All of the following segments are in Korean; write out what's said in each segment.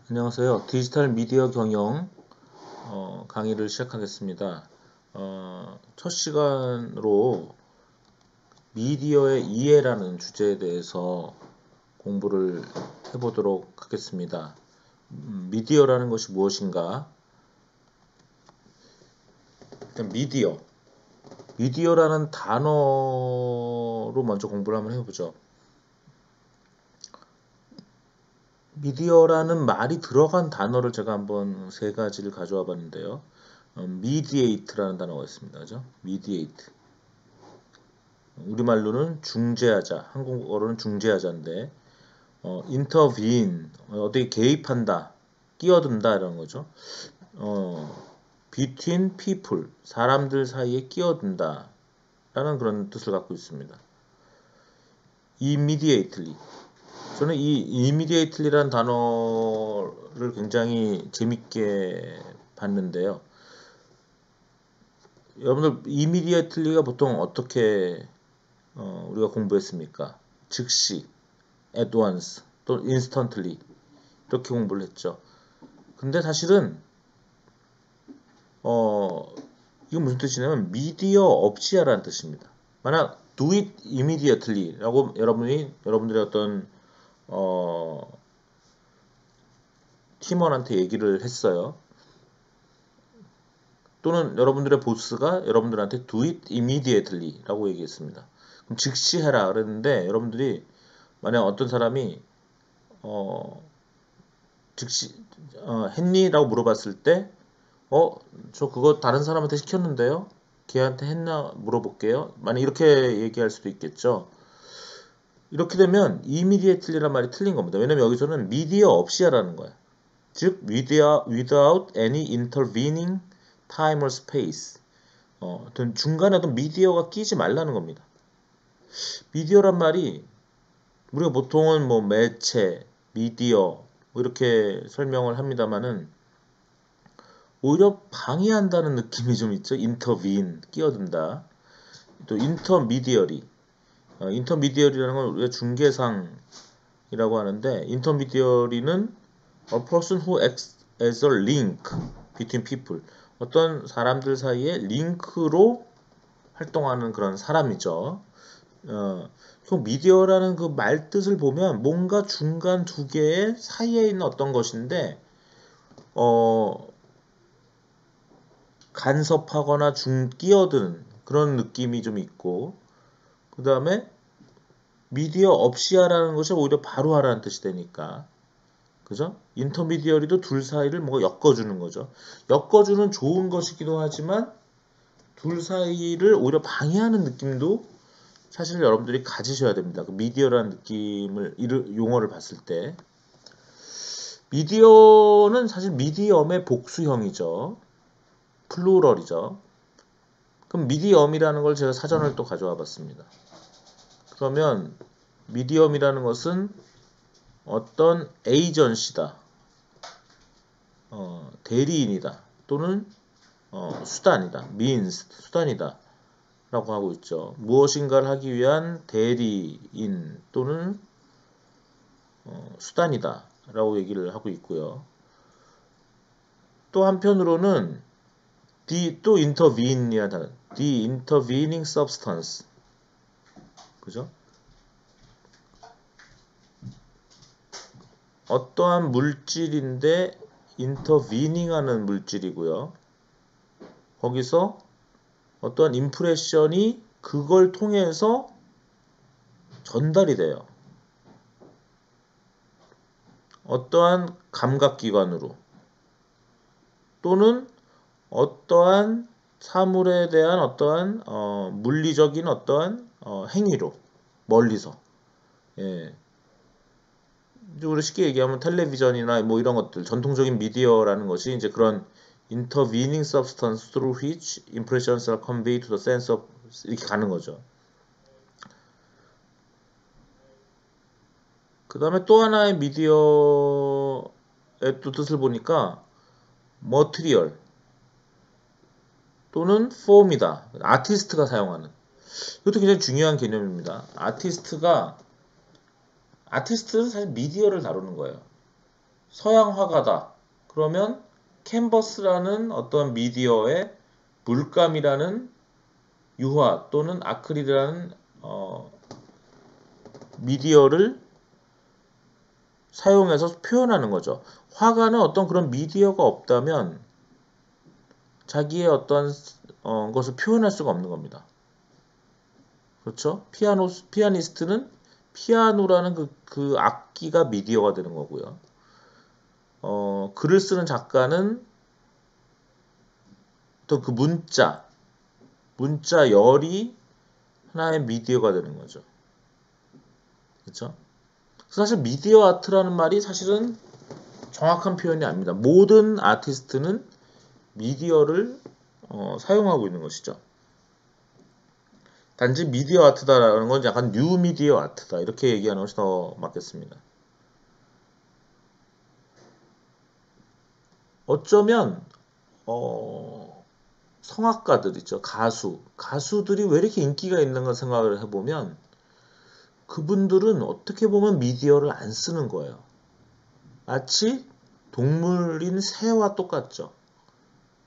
안녕하세요. 디지털 미디어 경영 강의를 시작하겠습니다. 첫 시간으로 미디어의 이해라는 주제에 대해서 공부를 해보도록 하겠습니다. 미디어라는 것이 무엇인가? 일단 미디어라는 단어로 먼저 공부를 한번 해보죠. 미디어라는 말이 들어간 단어를 제가 한번 세 가지를 가져와 봤는데요. 미디에이트라는 단어가 있습니다. 그죠? 미디에이트. 우리말로는 중재하자, 한국어로는 중재하자인데, intervene, 어떻게 개입한다, 끼어든다 이런 거죠. between people, 사람들 사이에 끼어든다 라는 그런 뜻을 갖고 있습니다. immediately, 저는 이 immediately라는 단어를 굉장히 재밌게 봤는데요. 여러분들 immediately가 보통 어떻게 우리가 공부했습니까? 즉시, at once, 또 instantly 이렇게 공부를 했죠. 근데 사실은 이건 무슨 뜻이냐면 미디어 없이 하라는 뜻입니다. 만약 do it immediately 라고 여러분들의 어떤 팀원한테 얘기를 했어요. 또는 여러분들의 보스가 여러분들한테 do it immediately 라고 얘기했습니다. 그럼 즉시 해라 그랬는데 여러분들이 만약 어떤 사람이 즉시 했니? 라고 물어봤을 때 저 그거 다른 사람한테 시켰는데요? 걔한테 했나 물어볼게요. 만약 이렇게 얘기할 수도 있겠죠. 이렇게 되면 immediately란 말이 틀린 겁니다. 왜냐면 여기서는 미디어 없이 하라는 거야. 즉 without any intervening time or space. 중간에 어떤 미디어가 끼지 말라는 겁니다. 미디어란 말이 우리가 보통은 뭐 매체, 미디어 뭐 이렇게 설명을 합니다만은 오히려 방해한다는 느낌이 좀 있죠. intervene, 끼어든다. 또 intermediary, intermediary라는 건 우리가 중개상이라고 하는데 intermediary는 a person who acts as a link between people, 어떤 사람들 사이에 링크로 활동하는 그런 사람이죠. 미디어라는 그 말 뜻을 보면 뭔가 중간 두 개의 사이에 있는 어떤 것인데 간섭하거나 끼어드는 그런 느낌이 좀 있고, 그 다음에 미디어 없이 하라는 것이 오히려 바로 하라는 뜻이 되니까, 그죠? 인터미디어리도 둘 사이를 뭔가 엮어주는 거죠. 엮어주는 좋은 것이기도 하지만 둘 사이를 오히려 방해하는 느낌도 사실 여러분들이 가지셔야 됩니다. 그 미디어라는 느낌을 용어를 봤을 때 미디어는 사실 미디엄의 복수형이죠. 플루럴이죠. 그럼 미디엄이라는 걸 제가 사전을 또 가져와 봤습니다. 그러면 미디엄이라는 것은 어떤 에이전시다, 대리인이다, 또는 수단이다, means, 수단이다 라고 하고 있죠. 무엇인가를 하기 위한 대리인 또는 수단이다 라고 얘기를 하고 있고요. 또 한편으로는 또 intervene이라는 단어, the intervening substance, 그죠? 어떠한 물질인데 intervening 하는 물질이고요. 거기서 어떠한 임프레션이 그걸 통해서 전달이 돼요. 어떠한 감각기관으로 또는 어떠한 사물에 대한 어떠한 물리적인 어떠한 행위로 멀리서, 예. 우리 쉽게 얘기하면 텔레비전이나 뭐 이런 것들, 전통적인 미디어라는 것이 이제 그런 intervening substance through which impressions are conveyed to the sense of, 이렇게 가는 거죠. 그 다음에 또 하나의 미디어의 또 뜻을 보니까 material 또는 form이다. 아티스트가 사용하는, 이것도 굉장히 중요한 개념입니다. 아티스트는 사실 미디어를 다루는 거예요. 서양 화가다. 그러면 캔버스라는 어떤 미디어에 물감이라는 유화 또는 아크릴이라는 미디어를 사용해서 표현하는 거죠. 화가는 어떤 그런 미디어가 없다면 자기의 어떤 것을 표현할 수가 없는 겁니다. 그렇죠? 피아니스트는 피아노라는 그 악기가 미디어가 되는 거고요. 글을 쓰는 작가는 또 그 문자 열이 하나의 미디어가 되는 거죠. 그렇죠? 사실 미디어 아트라는 말이 사실은 정확한 표현이 아닙니다. 모든 아티스트는 미디어를 사용하고 있는 것이죠. 단지 미디어 아트다라는 건 약간 뉴 미디어 아트다 이렇게 얘기하는 것이 더 맞겠습니다. 어쩌면 성악가들 있죠. 가수들이 왜 이렇게 인기가 있는가 생각을 해보면 그분들은 어떻게 보면 미디어를 안 쓰는 거예요. 마치 동물인 새와 똑같죠.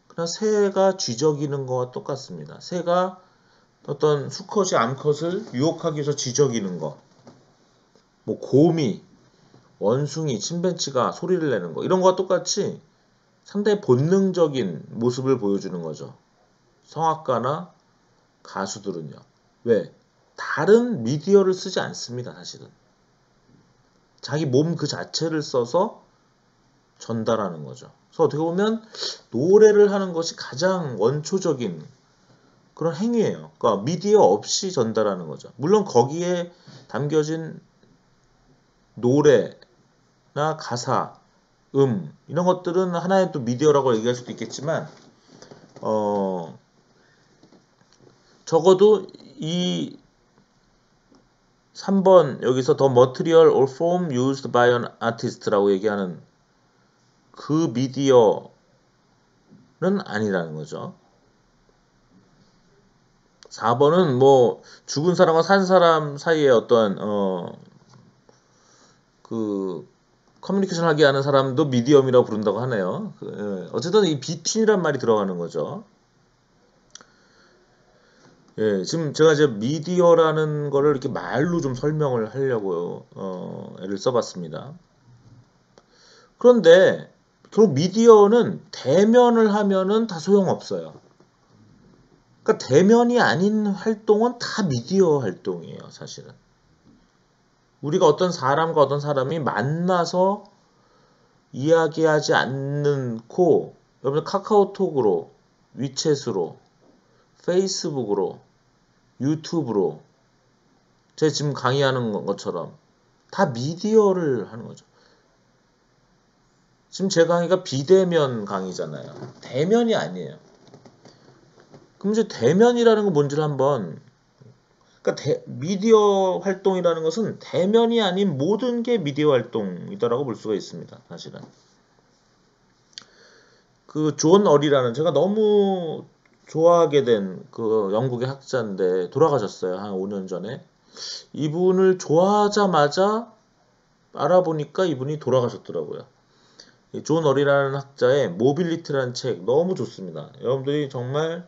그냥 새가 쥐저기는 거와 똑같습니다. 새가 어떤 수컷이 암컷을 유혹하기 위해서 쥐저기는 거, 뭐 곰이, 원숭이, 침팬지가 소리를 내는 거 이런 거와 똑같이 상당히 본능적인 모습을 보여주는 거죠. 성악가나 가수들은요. 왜? 다른 미디어를 쓰지 않습니다. 사실은. 자기 몸 그 자체를 써서 전달하는 거죠. 그래서 어떻게 보면 노래를 하는 것이 가장 원초적인 그런 행위예요. 그러니까 미디어 없이 전달하는 거죠. 물론 거기에 담겨진 노래나 가사, 이런 것들은 하나의 또 미디어라고 얘기할 수도 있겠지만 적어도 이 3번 여기서 the material or form used by an artist라고 얘기하는 그 미디어는 아니라는 거죠. 4번은 뭐 죽은 사람과 산 사람 사이에 어떤 그 커뮤니케이션 하게 하는 사람도 미디엄이라고 부른다고 하네요. 어쨌든 이 비틴이란 말이 들어가는 거죠. 예, 지금 제가 이제 미디어라는 거를 이렇게 말로 좀 설명을 하려고 애를 써봤습니다. 그런데 결국 미디어는 대면을 하면은 다 소용없어요. 그러니까 대면이 아닌 활동은 다 미디어 활동이에요, 사실은. 우리가 어떤 사람과 어떤 사람이 만나서 이야기하지 않고 여러분 카카오톡으로, 위챗으로, 페이스북으로, 유튜브로 제가 지금 강의하는 것처럼 다 미디어를 하는 거죠. 지금 제 강의가 비대면 강의잖아요. 대면이 아니에요. 그럼 이제 대면이라는 건 뭔지를 한번 그러니까 미디어 활동이라는 것은 대면이 아닌 모든 게 미디어 활동이다라고 볼 수가 있습니다. 사실은. 그 존 어리라는 제가 너무 좋아하게 된 그 영국의 학자인데 돌아가셨어요. 한 5년 전에. 이분을 좋아하자마자 알아보니까 이분이 돌아가셨더라고요. 존 어리라는 학자의 모빌리티라는 책 너무 좋습니다. 여러분들이 정말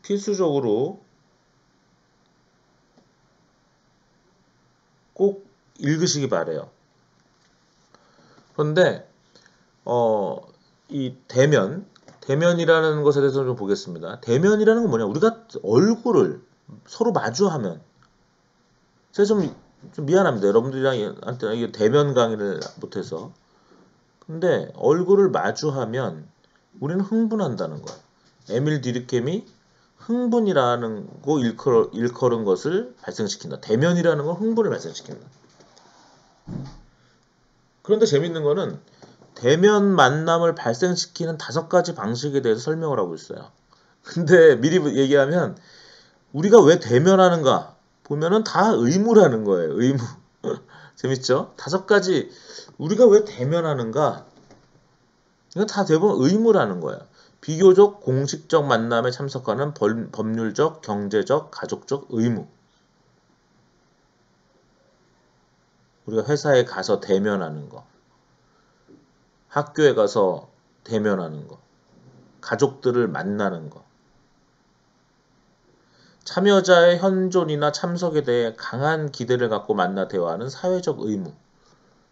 필수적으로 꼭 읽으시기 바래요. 그런데 이 대면이라는 것에 대해서 좀 보겠습니다. 대면이라는 건 뭐냐? 우리가 얼굴을 서로 마주하면 제가 좀 미안합니다. 여러분들이랑 이게 대면 강의를 못해서 근데 얼굴을 마주하면 우리는 흥분한다는 거예요. 에밀 디르켐이 흥분이라는 거 일컬은 것을 발생시킨다. 대면이라는 건 흥분을 발생시킨다. 그런데 재밌는 거는 대면 만남을 발생시키는 5가지 방식에 대해서 설명을 하고 있어요. 근데 미리 얘기하면 우리가 왜 대면하는가 보면은 다 의무라는 거예요. 의무. 재밌죠? 5가지 우리가 왜 대면하는가 이건 다 대부분 의무라는 거예요. 비교적 공식적 만남에 참석하는 법률적, 경제적, 가족적 의무. 우리가 회사에 가서 대면하는 거. 학교에 가서 대면하는 거, 가족들을 만나는 거, 참여자의 현존이나 참석에 대해 강한 기대를 갖고 만나 대화하는 사회적 의무.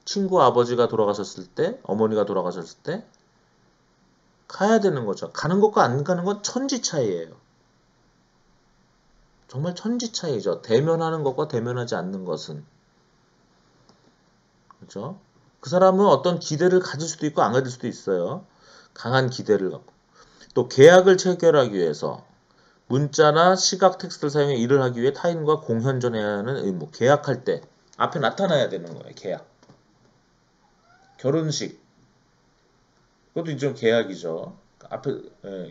친구 아버지가 돌아가셨을 때, 어머니가 돌아가셨을 때 가야 되는 거죠. 가는 것과 안 가는 건 천지 차이예요. 정말 천지 차이죠. 대면하는 것과 대면하지 않는 것은. 그렇죠? 그 사람은 어떤 기대를 가질 수도 있고 안 가질 수도 있어요. 강한 기대를 갖고. 또 계약을 체결하기 위해서 문자나 시각 텍스트를 사용해 일을 하기 위해 타인과 공현전해야 하는 의무. 계약할 때 앞에 나타나야 되는 거예요. 계약. 결혼식. 그것도 일종 계약이죠. 앞에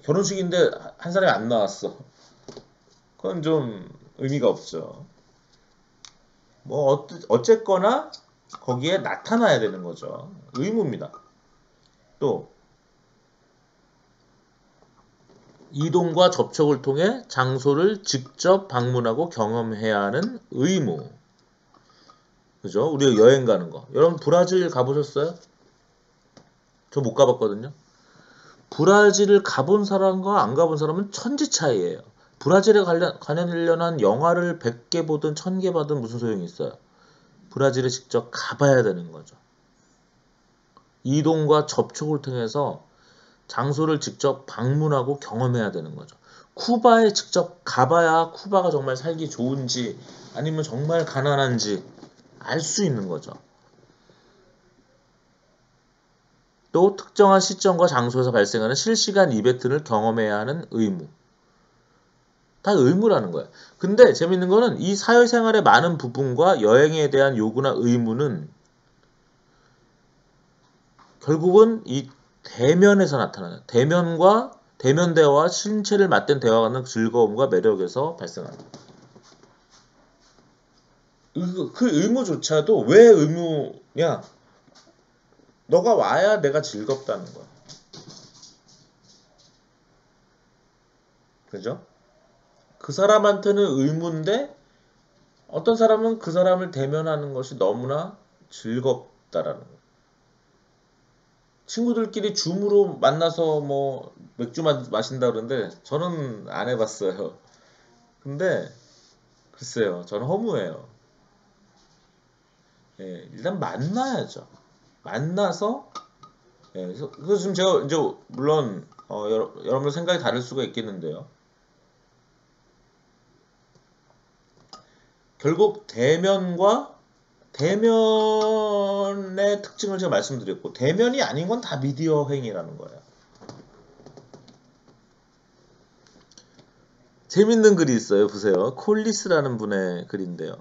결혼식인데 한 사람이 안 나왔어. 그건 좀 의미가 없죠. 뭐 어쨌거나 거기에 나타나야 되는 거죠. 의무입니다. 또 이동과 접촉을 통해 장소를 직접 방문하고 경험해야 하는 의무. 그죠? 우리가 여행 가는 거. 여러분 브라질 가보셨어요? 저 못 가봤거든요. 브라질을 가본 사람과 안 가본 사람은 천지 차이예요. 브라질에 관련한 영화를 100개 보든 1000개 봐든 무슨 소용이 있어요. 브라질에 직접 가봐야 되는 거죠. 이동과 접촉을 통해서 장소를 직접 방문하고 경험해야 되는 거죠. 쿠바에 직접 가봐야 쿠바가 정말 살기 좋은지 아니면 정말 가난한지 알 수 있는 거죠. 또 특정한 시점과 장소에서 발생하는 실시간 이벤트를 경험해야 하는 의무. 다 의무라는 거예요. 근데 재밌는 거는 이 사회생활의 많은 부분과 여행에 대한 요구나 의무는 결국은 이 대면에서 나타나요. 대면 대화와 신체를 맞댄 대화가 하는 즐거움과 매력에서 발생합니다. 그 의무조차도 왜 의무냐? 너가 와야 내가 즐겁다는 거야. 그죠? 그 사람한테는 의무인데 어떤 사람은 그 사람을 대면하는 것이 너무나 즐겁다라는 거야. 친구들끼리 줌으로 만나서 뭐 맥주 마신다 그러는데 저는 안 해봤어요. 근데 글쎄요, 저는 허무해요. 예, 일단 만나야죠. 만나서 그래서 지금 제가 이제 물론 여러분들 생각이 다를 수가 있겠는데요. 결국 대면의 특징을 제가 말씀드렸고 대면이 아닌 건 다 미디어 행위라는 거예요. 재밌는 글이 있어요. 보세요. 콜리스라는 분의 글인데요.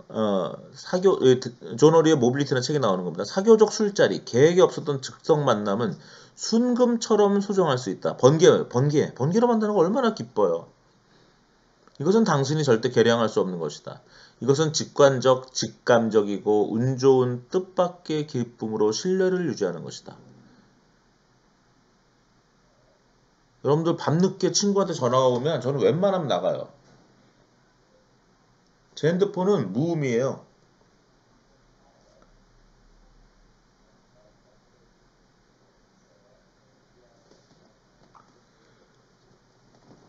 존 오리의 모빌리티라는 책에 나오는 겁니다. 사교적 술자리, 계획이 없었던 즉석 만남은 순금처럼 소중할 수 있다. 번개로 만드는 거 얼마나 기뻐요. 이것은 당신이 절대 계량할 수 없는 것이다. 이것은 직관적, 직감적이고 운 좋은 뜻밖의 기쁨으로 신뢰를 유지하는 것이다. 여러분들 밤늦게 친구한테 전화가 오면 저는 웬만하면 나가요. 제 핸드폰은 무음이에요.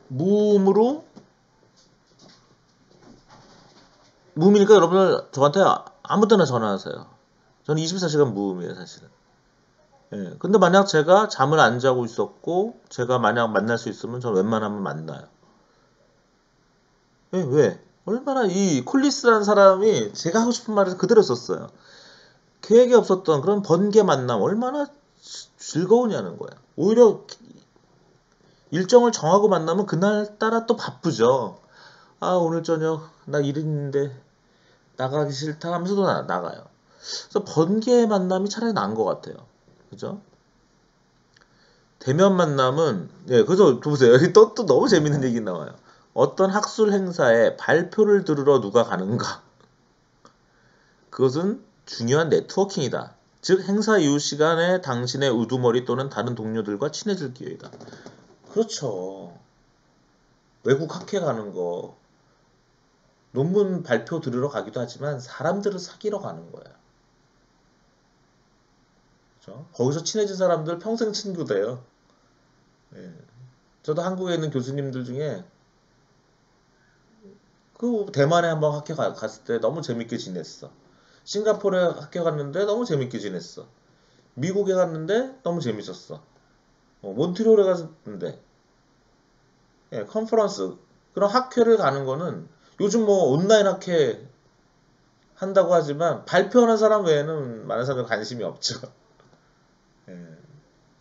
무음으로 무음이니까 여러분들 저한테 아무 때나 전화하세요. 저는 24시간 무음이에요, 사실은. 예. 근데 만약 제가 잠을 안 자고 있었고 제가 만약 만날 수 있으면 저는 웬만하면 만나요. 예, 왜? 얼마나 이 콜리스라는 사람이 제가 하고 싶은 말을 그대로 썼어요. 계획이 없었던 그런 번개 만남 얼마나 즐거우냐는 거야. 오히려 일정을 정하고 만나면 그날따라 또 바쁘죠. 아, 오늘 저녁 나 일 있는데 나가기 싫다 하면서도 나가요. 그래서 번개 만남이 차라리 나은 것 같아요. 그죠? 대면 만남은, 그래서 보세요. 여기 또 너무 재밌는 얘기 나와요. 어떤 학술 행사에 발표를 들으러 누가 가는가? 그것은 중요한 네트워킹이다. 즉 행사 이후 시간에 당신의 우두머리 또는 다른 동료들과 친해질 기회이다. 그렇죠. 외국 학회 가는 거 논문 발표 들으러 가기도 하지만 사람들을 사귀러 가는 거야. 그죠? 거기서 친해진 사람들 평생 친구 돼요. 예. 저도 한국에 있는 교수님들 중에 그 대만에 한번 학교 갔을 때 너무 재밌게 지냈어. 싱가포르에 학교 갔는데 너무 재밌게 지냈어. 미국에 갔는데 너무 재밌었어. 몬트리올에 갔는데 예, 컨퍼런스 그런 학회를 가는 거는 요즘 뭐 온라인 학회 한다고 하지만 발표하는 사람 외에는 많은 사람들 관심이 없죠. 예,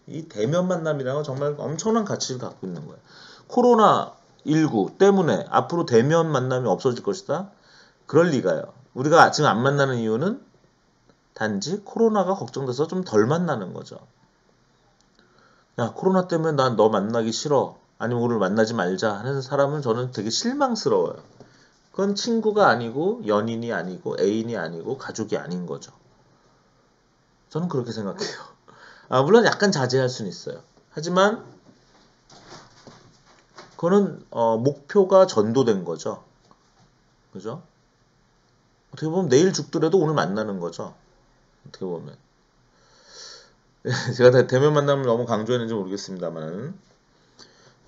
이 대면 만남이라는 건 정말 엄청난 가치를 갖고 있는 거예요. 코로나19 때문에 앞으로 대면 만남이 없어질 것이다. 그럴 리가요. 우리가 지금 안 만나는 이유는 단지 코로나가 걱정돼서 좀 덜 만나는 거죠. 야, 코로나 때문에 난 너 만나기 싫어. 아니면 오늘 만나지 말자 하는 사람은 저는 되게 실망스러워요. 그건 친구가 아니고 연인이 아니고 애인이 아니고 가족이 아닌 거죠. 저는 그렇게 생각해요. 물론 약간 자제할 수는 있어요. 하지만 그거는 목표가 전도된 거죠. 그죠? 어떻게 보면 내일 죽더라도 오늘 만나는 거죠. 어떻게 보면 제가 대면 만남을 너무 강조했는지 모르겠습니다만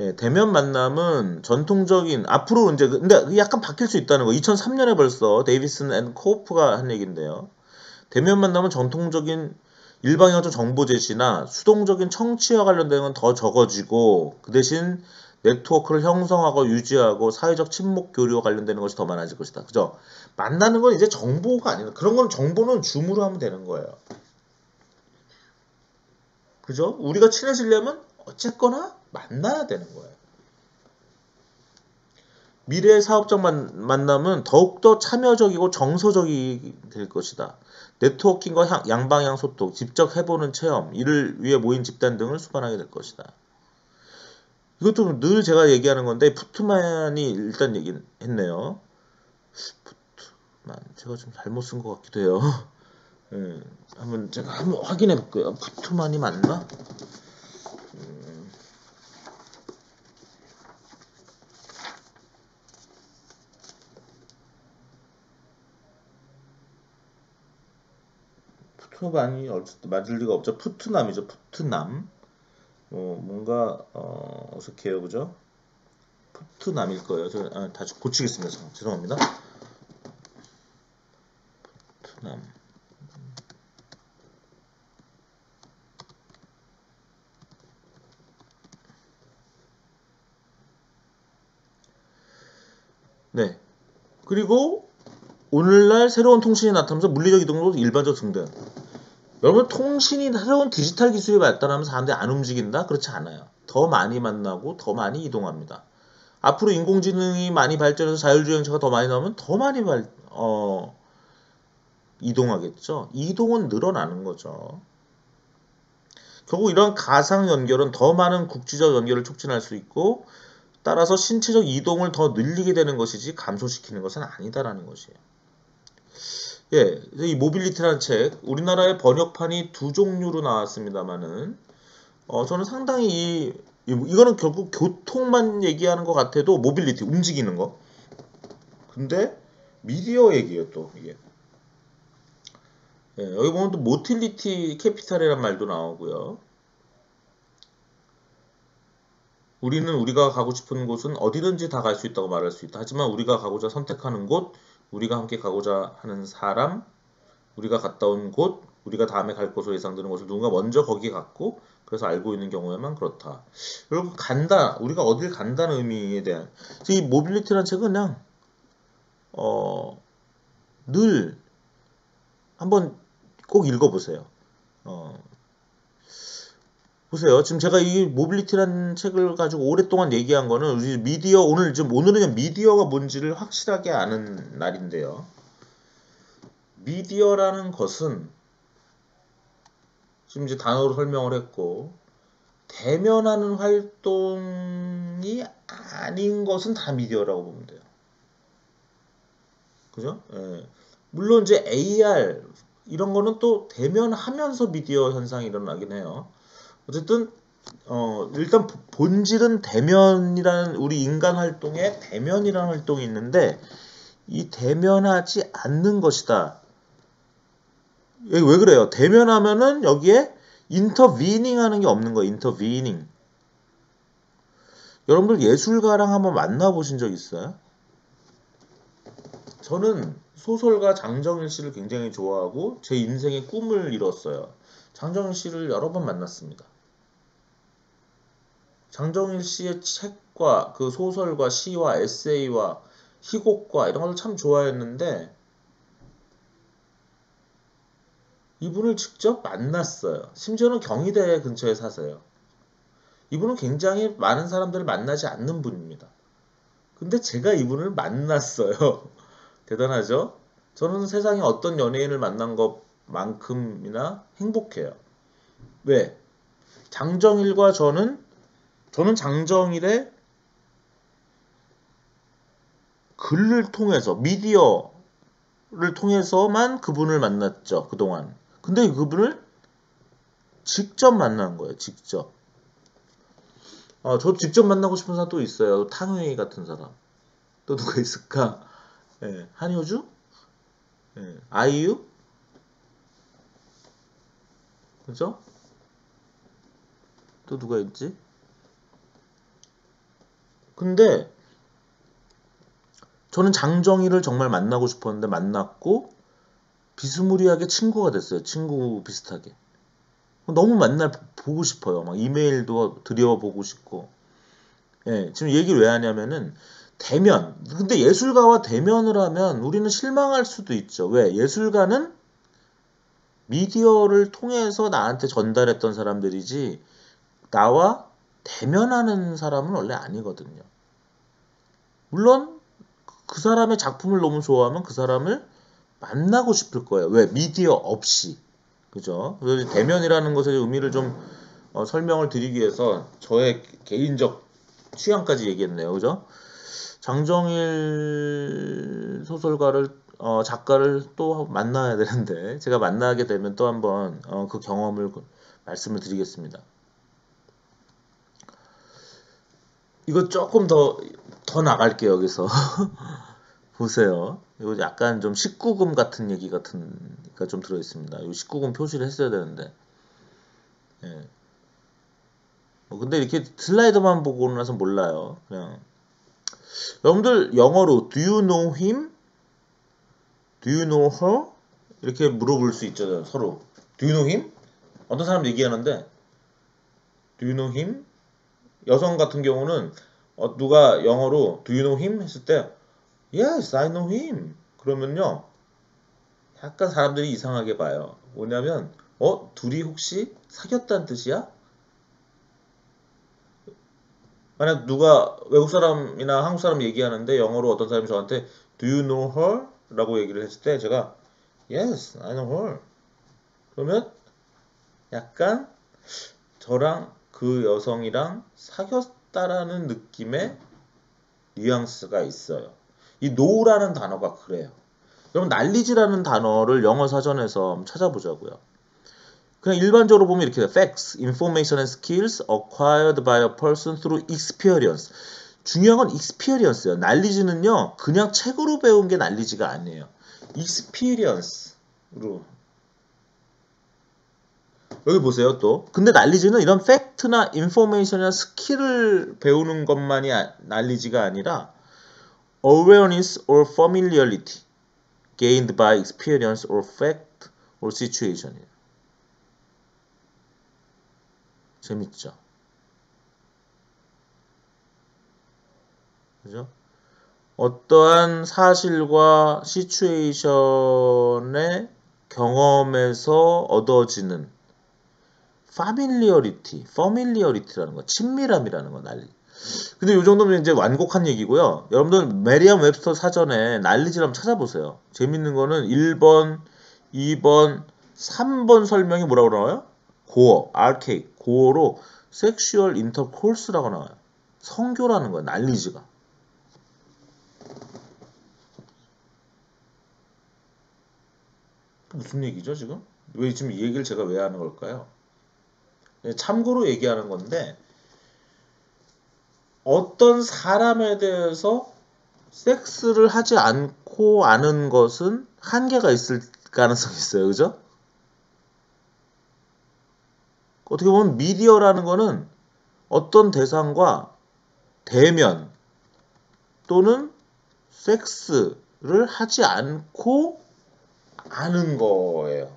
예, 대면 만남은 전통적인 앞으로 이제 근데 약간 바뀔 수 있다는 거. 2003년에 벌써 데이비슨 앤 코프가 한 얘기인데요. 대면 만남은 전통적인 일방향적 정보 제시나 수동적인 청취와 관련된 건 더 적어지고 그 대신 네트워크를 형성하고 유지하고 사회적 친목 교류와 관련되는 것이 더 많아질 것이다. 그죠? 만나는 건 이제 정보가 아니라 그런 건 정보는 줌으로 하면 되는 거예요. 그죠? 우리가 친해지려면 어쨌거나 만나야 되는 거예요. 미래의 사업적 만남은 더욱더 참여적이고 정서적이 될 것이다. 네트워킹과 양방향 소통, 직접 해보는 체험, 이를 위해 모인 집단 등을 수반하게 될 것이다. 이것도 늘 제가 얘기하는 건데 푸트만이 일단 얘기했네요. 푸트만 제가 좀 잘못 쓴 것 같기도 해요. 예, 제가 한번 확인해 볼게요. 푸트만이 맞나? 푸트만이 어쨌든 맞을 리가 없죠. 푸트남이죠. 푸트남. 뭔가 어색해요, 그죠? 푸트남일 거예요. 다시 고치겠습니다. 죄송합니다. 푸트남. 네. 그리고 오늘날 새로운 통신이 나타나면서 물리적 이동도 일반적 등등. 여러분 통신이 새로운 디지털 기술이 발달하면서 사람들이 안 움직인다? 그렇지 않아요. 더 많이 만나고 더 많이 이동합니다. 앞으로 인공지능이 많이 발전해서 자율주행차가 더 많이 나오면 더 많이 이동하겠죠. 이동은 늘어나는 거죠. 결국 이런 가상 연결은 더 많은 국지적 연결을 촉진할 수 있고 따라서 신체적 이동을 더 늘리게 되는 것이지 감소시키는 것은 아니다라는 것이에요. 예, 이 모빌리티라는 책 우리나라의 번역판이 두 종류로 나왔습니다만은 저는 상당히 이거는 결국 교통만 얘기하는 것 같아도 모빌리티 움직이는 거. 근데 미디어 얘기예요 또 이게. 예, 여기 보면 또 모틸리티 캐피탈이라는 말도 나오고요. 우리는 우리가 가고 싶은 곳은 어디든지 다 갈 수 있다고 말할 수 있다. 하지만 우리가 가고자 선택하는 곳, 우리가 함께 가고자 하는 사람, 우리가 갔다 온 곳, 우리가 다음에 갈 곳으로 예상되는 곳을 누군가 먼저 거기에 갔고 그래서 알고 있는 경우에만 그렇다. 그리고 간다, 우리가 어딜 간다는 의미에 대한 이 모빌리티라는 책은 그냥 늘 한번 꼭 읽어보세요. 보세요. 지금 제가 이 모빌리티라는 책을 가지고 오랫동안 얘기한 거는 우리 미디어 오늘은 미디어가 뭔지를 확실하게 아는 날인데요. 미디어라는 것은 지금 이제 단어로 설명을 했고 대면하는 활동이 아닌 것은 다 미디어라고 보면 돼요. 그죠? 예. 물론 이제 AR 이런 거는 또 대면하면서 미디어 현상이 일어나긴 해요. 어쨌든 일단 본질은 대면이라는 우리 인간 활동에 대면이라는 활동이 있는데 이 대면하지 않는 것이다. 왜 그래요? 대면하면은 여기에 인터비닝 하는 게 없는 거예요. 인터비닝. 여러분들 예술가랑 한번 만나보신 적 있어요? 저는 소설가 장정일 씨를 굉장히 좋아하고 제 인생의 꿈을 이뤘어요. 장정일 씨를 여러 번 만났습니다. 장정일 씨의 책과 그 소설과 시와 에세이와 희곡과 이런 걸 참 좋아했는데 이분을 직접 만났어요. 심지어는 경희대 근처에 사세요. 이분은 굉장히 많은 사람들을 만나지 않는 분입니다. 근데 제가 이분을 만났어요. 대단하죠? 저는 세상에 어떤 연예인을 만난 것만큼이나 행복해요. 왜? 장정일과 저는 장정일의 글을 통해서, 미디어를 통해서만 그분을 만났죠, 그동안. 근데 그분을 직접 만난 거예요, 직접. 저 직접 만나고 싶은 사람 또 있어요. 탕웨이 같은 사람. 또 누가 있을까? 예, 한효주? 예, 아이유? 그죠? 또 누가 있지? 근데 저는 장정희를 정말 만나고 싶었는데 만났고 비스무리하게 친구가 됐어요. 친구 비슷하게. 너무 만날 보고 싶어요. 막 이메일도 드려보고 싶고. 예, 지금 얘기를 왜 하냐면은 대면. 근데 예술가와 대면을 하면 우리는 실망할 수도 있죠. 왜? 예술가는 미디어를 통해서 나한테 전달했던 사람들이지 나와 대면하는 사람은 원래 아니거든요. 물론 그 사람의 작품을 너무 좋아하면 그 사람을 만나고 싶을 거예요. 왜? 미디어 없이. 그죠? 그래서 대면이라는 것의 의미를 좀 설명을 드리기 위해서 저의 개인적 취향까지 얘기했네요. 그죠? 장정일 소설가를 작가를 또 만나야 되는데 제가 만나게 되면 또 한번 그 경험을 말씀을 드리겠습니다. 이거 조금 더 나갈게요. 여기서 보세요. 이거 약간 좀 19금 같은 얘기 같은가 좀 들어있습니다. 이 19금 표시를 했어야 되는데. 예. 근데 이렇게 슬라이드만 보고 나서 몰라요. 그냥 여러분들 영어로 Do you know him? Do you know her? 이렇게 물어볼 수 있잖아요. 서로. Do you know him? 어떤 사람 얘기하는데 Do you know him? 여성 같은 경우는 누가 영어로 Do you know him? 했을 때 Yes, I know him. 그러면요. 약간 사람들이 이상하게 봐요. 뭐냐면 둘이 혹시 사귀었다는 뜻이야? 만약 누가 외국 사람이나 한국 사람 얘기하는데 영어로 어떤 사람이 저한테 Do you know her? 라고 얘기를 했을 때 제가 Yes, I know her. 그러면 약간 저랑 그 여성이랑 사귀었다라는 느낌의 뉘앙스가 있어요. 이 know라는 단어가 그래요. 여러분 난리지라는 단어를 영어 사전에서 한번 찾아보자고요. 그냥 일반적으로 보면 이렇게 돼요. Facts, information and skills acquired by a person through experience. 중요한 건 experience예요. 난리지는요. 그냥 책으로 배운 게 난리지가 아니에요. experience로. 여기 보세요 또. 근데 난리지는 이런 팩트나 인포메이션이나 스킬을 배우는 것만이 난리지가 아니라 awareness or familiarity gained by experience or fact or situation이에요. 재밌죠? 그죠? 어떠한 사실과 시츄에이션의 경험에서 얻어지는 familiarity라는 거, 친밀함이라는 거 난리. 근데 이 정도면 이제 완곡한 얘기고요. 여러분들 메리엄 웹스터 사전에 난리질 한번 찾아보세요. 재밌는 거는 1번, 2번, 3번 설명이 뭐라고 나와요? 고어, archaic, 고어로 sexual intercourse라고 나와요. 성교라는 거야, 난리지가. 무슨 얘기죠, 지금? 왜 지금 이 얘기를 제가 왜 하는 걸까요? 참고로 얘기하는 건데 어떤 사람에 대해서 섹스를 하지 않고 아는 것은 한계가 있을 가능성이 있어요. 그죠? 어떻게 보면 미디어라는 거는 어떤 대상과 대면 또는 섹스를 하지 않고 아는 거예요.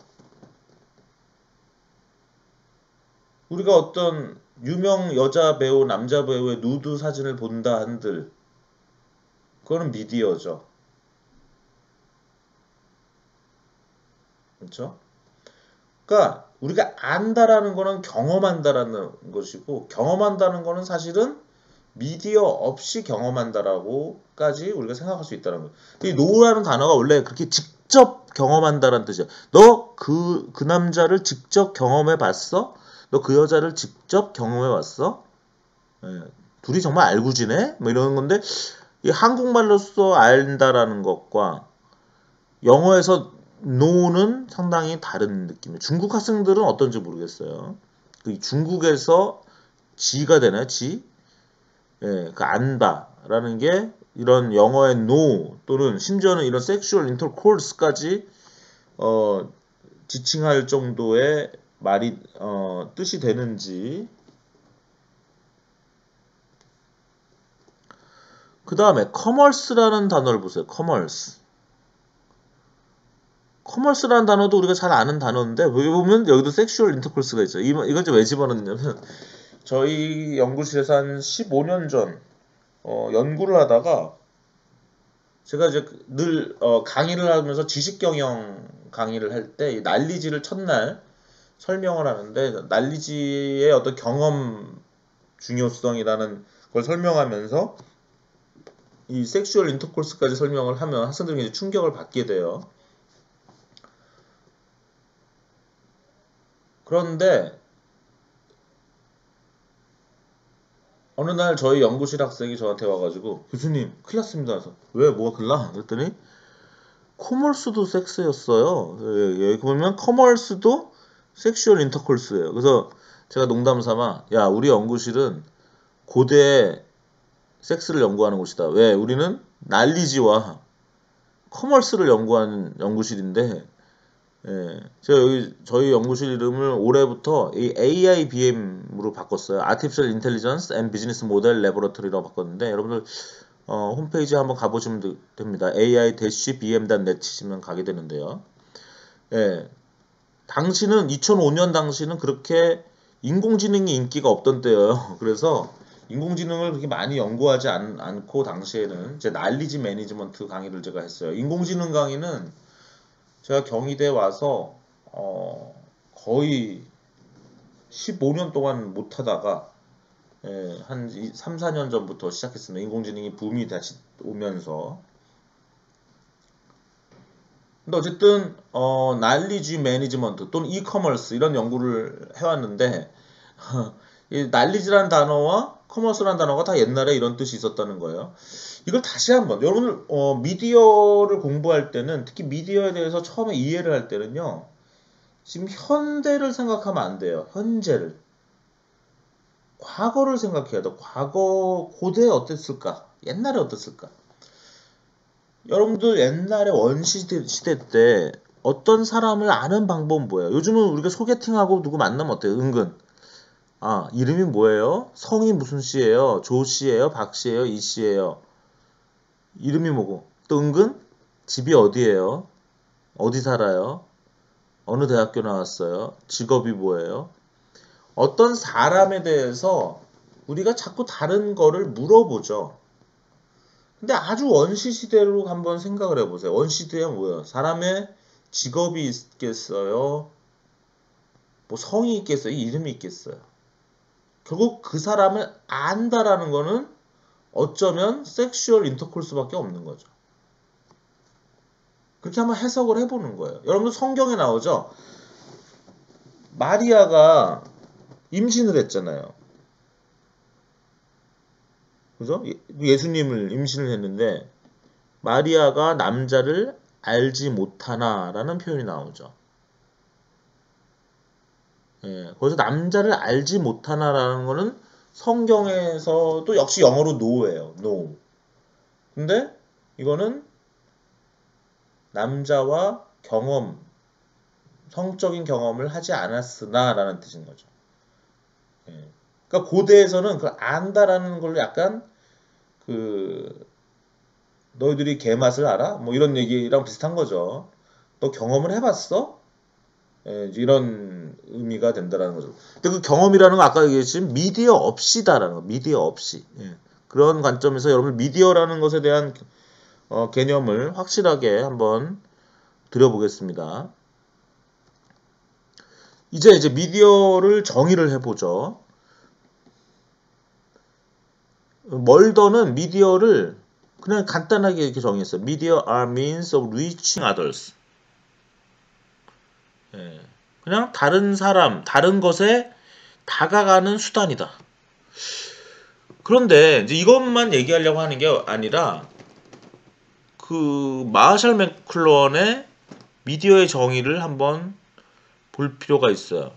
우리가 어떤 유명 여자 배우, 남자 배우의 누드 사진을 본다 한들 그거는 미디어죠. 그렇죠? 그러니까 우리가 안다라는 거는 경험한다라는 것이고 경험한다는 거는 사실은 미디어 없이 경험한다라고까지 우리가 생각할 수 있다는 거예요. 이 노라는 단어가 원래 그렇게 직접 경험한다라는 뜻이야. 너 그 남자를 직접 경험해 봤어? 너 그 여자를 직접 경험해 봤어? 예, 둘이 정말 알고 지내? 뭐 이런 건데 이 한국말로서 안다라는 것과 영어에서 no는 상당히 다른 느낌이에요. 중국 학생들은 어떤지 모르겠어요. 그 중국에서 지가 되나요? 지? 예, 그 안다라는 게 이런 영어의 no 또는 심지어는 이런 sexual intercourse까지 지칭할 정도의 말이 뜻이 되는지. 그 다음에 commerce라는 단어를 보세요. 커머스라는 단어도 우리가 잘 아는 단어인데 여기 보면 여기도 섹슈얼 인터콜스가 있어요. 이건 좀 왜 집어넣냐면 저희 연구실에서 한 15년 전 연구를 하다가 제가 이제 늘 강의를 하면서 지식경영 강의를 할 때 난리지를 첫날 설명을 하는데 난리지의 어떤 경험 중요성이라는 걸 설명하면서 이 섹슈얼 인터콜스까지 설명을 하면 학생들이 이제 충격을 받게 돼요. 그런데 어느 날 저희 연구실 학생이 저한테 와가지고 교수님 큰일 났습니다. 그래서 왜 뭐가 큰일나? 그랬더니 커머스도 섹스였어요. 여기 보면 커머스도 섹슈얼 인터콜스예요. 그래서 제가 농담 삼아 야 우리 연구실은 고대 섹스를 연구하는 곳이다. 왜? 우리는 난리지와 커머스를 연구하는 연구실인데 예, 제가 여기 저희 연구실 이름을 올해부터 이 AIBM으로 바꿨어요. Artificial Intelligence and Business Model Laboratory라고 바꿨는데 여러분들 홈페이지 한번 가보시면 됩니다. AI-bm.net 치시면 가게 되는데요. 예, 당시는 2005년 당시는 그렇게 인공지능이 인기가 없던 때예요. 그래서 인공지능을 그렇게 많이 연구하지 않고 당시에는 이제 난리지 매니지먼트 강의를 제가 했어요. 인공지능 강의는 제가 경희대 와서 거의 15년 동안 못 하다가 한 3, 4년 전부터 시작했습니다. 인공지능이 붐이 다시 오면서. 근데 어쨌든 난리지 매니지먼트 또는 이커머스 이런 연구를 해왔는데 이 난리지라는 단어와 커머스라는 단어가 다 옛날에 이런 뜻이 있었다는 거예요. 이걸 다시 한번 여러분들 미디어를 공부할 때는 특히 미디어에 대해서 처음에 이해를 할 때는요. 지금 현대를 생각하면 안 돼요. 현재를. 과거를 생각해야 돼. 고대에 어땠을까? 옛날에 어땠을까? 여러분들 옛날에 원시시대 때 어떤 사람을 아는 방법은 뭐예요? 요즘은 우리가 소개팅하고 누구 만나면 어때요? 은근. 아, 이름이 뭐예요? 성이 무슨 씨예요? 조 씨예요? 박 씨예요? 이 씨예요? 이름이 뭐고? 또 은근? 집이 어디예요? 어디 살아요? 어느 대학교 나왔어요? 직업이 뭐예요? 어떤 사람에 대해서 우리가 자꾸 다른 거를 물어보죠. 근데 아주 원시시대로 한번 생각을 해보세요. 원시시대가 뭐예요? 사람의 직업이 있겠어요? 뭐 성이 있겠어요? 이름이 있겠어요? 결국 그 사람을 안다라는 거는 어쩌면 섹슈얼 인터콜스밖에 없는 거죠. 그렇게 한번 해석을 해보는 거예요. 여러분들 성경에 나오죠? 마리아가 임신을 했잖아요. 그죠? 예수님을 임신을 했는데 마리아가 남자를 알지 못하나라는 표현이 나오죠. 예, 거기서 남자를 알지 못하나라는 거는 성경에서도 역시 영어로 no예요. no. 근데 이거는 남자와 성적인 경험을 하지 않았으나라는 뜻인 거죠. 예. 그러니까 고대에서는 그 안다라는 걸로 약간 그 너희들이 개맛을 알아? 뭐 이런 얘기랑 비슷한 거죠. 너 경험을 해봤어? 예, 이런 의미가 된다라는 거죠. 근데 그 경험이라는 건 아까 얘기했지 미디어 없이다라는 거, 미디어 없이. 예. 그런 관점에서 여러분 미디어라는 것에 대한 개념을 확실하게 한번 드려보겠습니다. 이제 미디어를 정의를 해보죠. 멀더는 미디어를 그냥 간단하게 이렇게 정의했어요. Media are means of reaching others. 예. 그냥 다른 사람, 다른 것에 다가가는 수단이다. 그런데 이제 이것만 얘기하려고 하는 게 아니라 그 마셜 맥클런의 미디어의 정의를 한번 볼 필요가 있어요.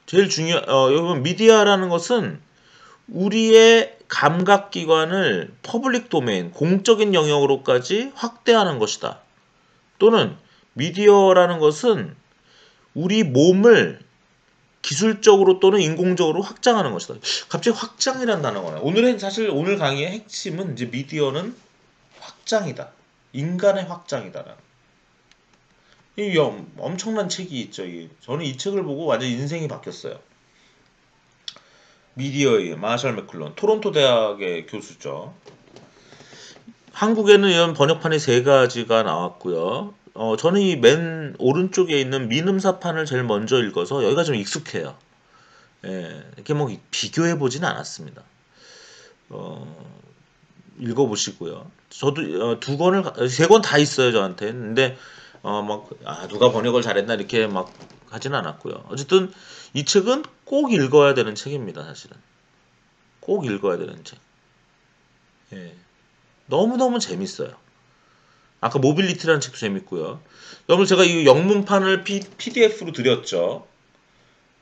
제일 여러분 미디어라는 것은 우리의 감각기관을 퍼블릭 도메인, 공적인 영역으로까지 확대하는 것이다. 또는 미디어라는 것은 우리 몸을 기술적으로 또는 인공적으로 확장하는 것이다. 갑자기 확장이라는 단어가 나와요. 오늘 강의의 핵심은 이제 미디어는 확장이다. 인간의 확장이다. 이 엄청난 책이 있죠. 저는 이 책을 보고 완전 인생이 바뀌었어요. 미디어의 마셜 맥클런, 토론토 대학의 교수죠. 한국에는 이런 번역판이 3가지가 나왔고요. 저는 이 맨 오른쪽에 있는 민음사판을 제일 먼저 읽어서 여기가 좀 익숙해요. 예, 이렇게 뭐 비교해 보지는 않았습니다. 읽어보시고요. 저도 2권을 3권 다 있어요 저한테. 근데 누가 번역을 잘했나 이렇게 막 하지는 않았고요. 어쨌든 이 책은 꼭 읽어야 되는 책입니다. 사실은 꼭 읽어야 되는 책. 예, 너무너무 재밌어요. 아까 모빌리티라는 책도 재밌고요. 여러분 제가 이 영문판을 PDF로 드렸죠.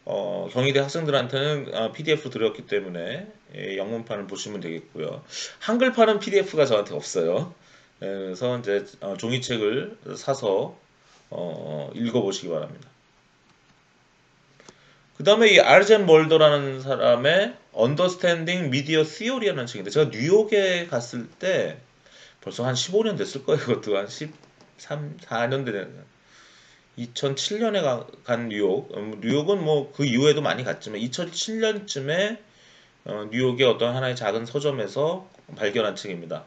경희대 학생들한테는 PDF로 드렸기 때문에 영문판을 보시면 되겠고요. 한글판은 PDF가 저한테 없어요. 그래서 이제 종이책을 사서 읽어보시기 바랍니다. 그 다음에 이 아르젠 멀더라는 사람의 Understanding Media Theory라는 책인데 제가 뉴욕에 갔을 때 벌써 한 15년 됐을 거예요. 그것도 한 13, 4년 되는 2007년에 간 뉴욕. 뉴욕은 뭐 그 이후에도 많이 갔지만 2007년쯤에 뉴욕의 어떤 하나의 작은 서점에서 발견한 책입니다.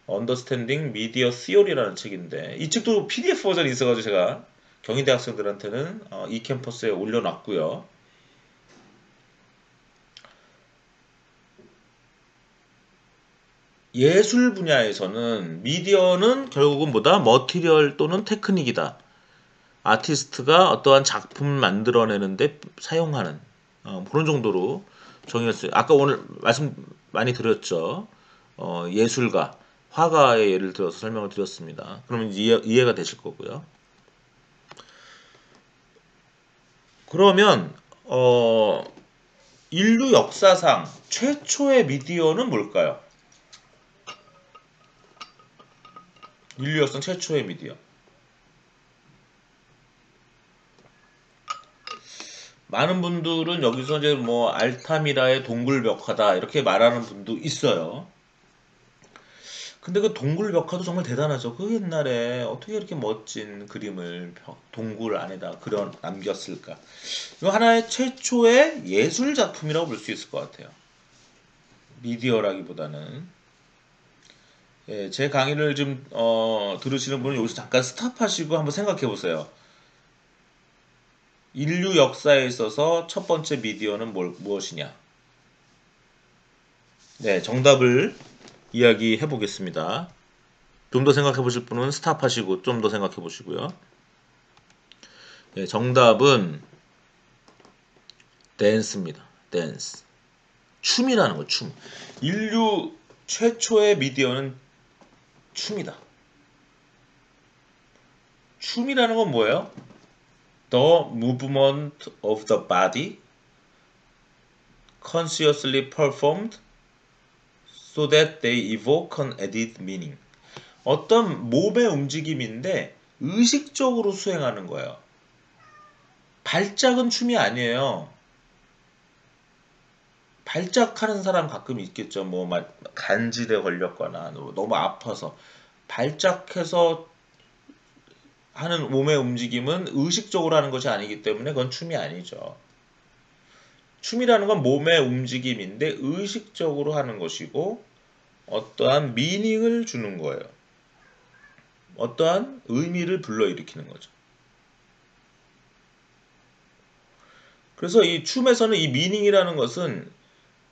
Understanding Media Theory라는 책인데 이 책도 PDF 버전이 있어가지고 제가 경희대 학생들한테는 이 캠퍼스에 올려놨고요. 예술 분야에서는 미디어는 결국은 뭐다? 머티리얼 또는 테크닉이다. 아티스트가 어떠한 작품을 만들어내는데 사용하는 그런 정도로 정의했어요. 아까 오늘 말씀 많이 드렸죠. 예술가, 화가의 예를 들어서 설명을 드렸습니다. 그러면 이해가 되실 거고요. 그러면 인류 역사상 최초의 미디어는 뭘까요? 인류 역사상 최초의 미디어. 많은 분들은 여기서 이제 뭐 알타미라의 동굴벽화다 이렇게 말하는 분도 있어요. 근데 그 동굴벽화도 정말 대단하죠. 그 옛날에 어떻게 이렇게 멋진 그림을 동굴 안에다 그려 남겼을까? 이거 하나의 최초의 예술 작품이라고 볼 수 있을 것 같아요. 미디어라기보다는. 예, 제 강의를 좀 들으시는 분은 여기서 잠깐 스탑하시고 한번 생각해 보세요. 인류 역사에 있어서 첫 번째 미디어는 무엇이냐? 네, 정답을 이야기해 보겠습니다. 좀 더 생각해 보실 분은 스탑하시고 좀 더 생각해 보시고요. 네, 정답은 댄스입니다. 댄스. 춤이라는 거, 춤. 인류 최초의 미디어는 춤이다. 춤이라는 건 뭐예요? The movement of the body consciously performed so that they evoke an added meaning. 어떤 몸의 움직임인데 의식적으로 수행하는 거예요. 발작은 춤이 아니에요. 발작하는 사람 가끔 있겠죠. 뭐 막 간질에 걸렸거나 너무 아파서 발작해서 하는 몸의 움직임은 의식적으로 하는 것이 아니기 때문에 그건 춤이 아니죠. 춤이라는 건 몸의 움직임인데 의식적으로 하는 것이고 어떠한 미닝을 주는 거예요. 어떠한 의미를 불러일으키는 거죠. 그래서 이 춤에서는 이 미닝이라는 것은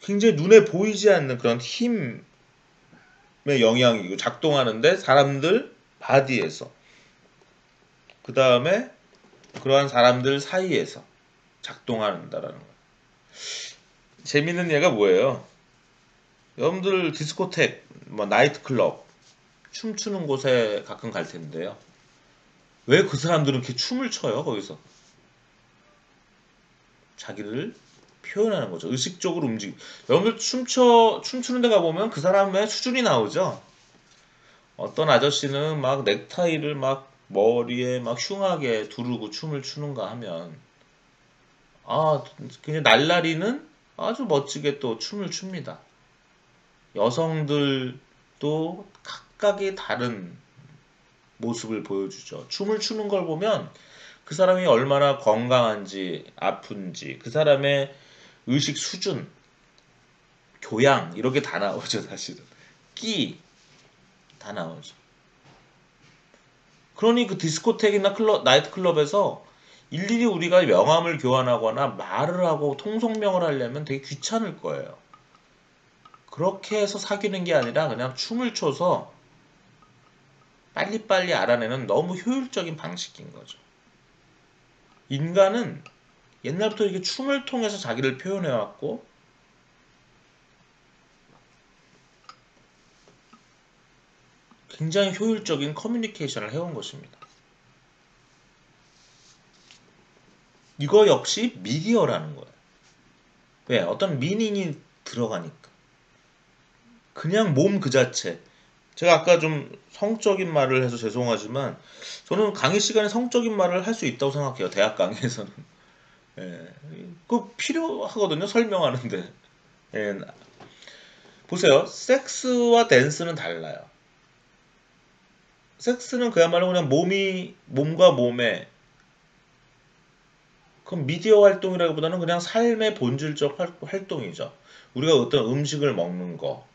굉장히 눈에 보이지 않는 그런 힘의 영향이고 작동하는데 사람들 바디에서 그 다음에 그러한 사람들 사이에서 작동한다라는 거예요. 재밌는 예가 뭐예요? 여러분들 디스코텍, 뭐 나이트클럽 춤추는 곳에 가끔 갈 텐데요. 왜 그 사람들은 이렇게 춤을 춰요? 거기서 자기를 표현하는 거죠. 의식적으로 움직이. 여러분들 춤추는 데 가보면 그 사람의 수준이 나오죠. 어떤 아저씨는 막 넥타이를 막 머리에 막 흉하게 두르고 춤을 추는가 하면 그냥 날라리는 아주 멋지게 또 춤을 춥니다. 여성들도 각각의 다른 모습을 보여주죠. 춤을 추는 걸 보면 그 사람이 얼마나 건강한지 아픈지 그 사람의 의식 수준, 교양 이렇게 다 나오죠. 사실은 끼 다 나오죠. 그러니 그 디스코텍이나 나이트클럽에서 일일이 우리가 명함을 교환하거나 말을 하고 통성명을 하려면 되게 귀찮을 거예요. 그렇게 해서 사귀는 게 아니라 그냥 춤을 춰서 빨리빨리 알아내는 너무 효율적인 방식인 거죠. 인간은 옛날부터 이렇게 춤을 통해서 자기를 표현해왔고 굉장히 효율적인 커뮤니케이션을 해온 것입니다. 이거 역시 미디어라는 거예요. 왜? 어떤 미닝이 들어가니까. 그냥 몸 그 자체. 제가 아까 좀 성적인 말을 해서 죄송하지만 저는 강의 시간에 성적인 말을 할 수 있다고 생각해요. 대학 강의에서는. 예, 그 필요하거든요. 설명하는데. 예, 보세요. 섹스와 댄스는 달라요. 섹스는 그야말로 그냥 몸과 몸의 그럼 미디어 활동이라기보다는 그냥 삶의 본질적 활동이죠. 우리가 어떤 음식을 먹는 거,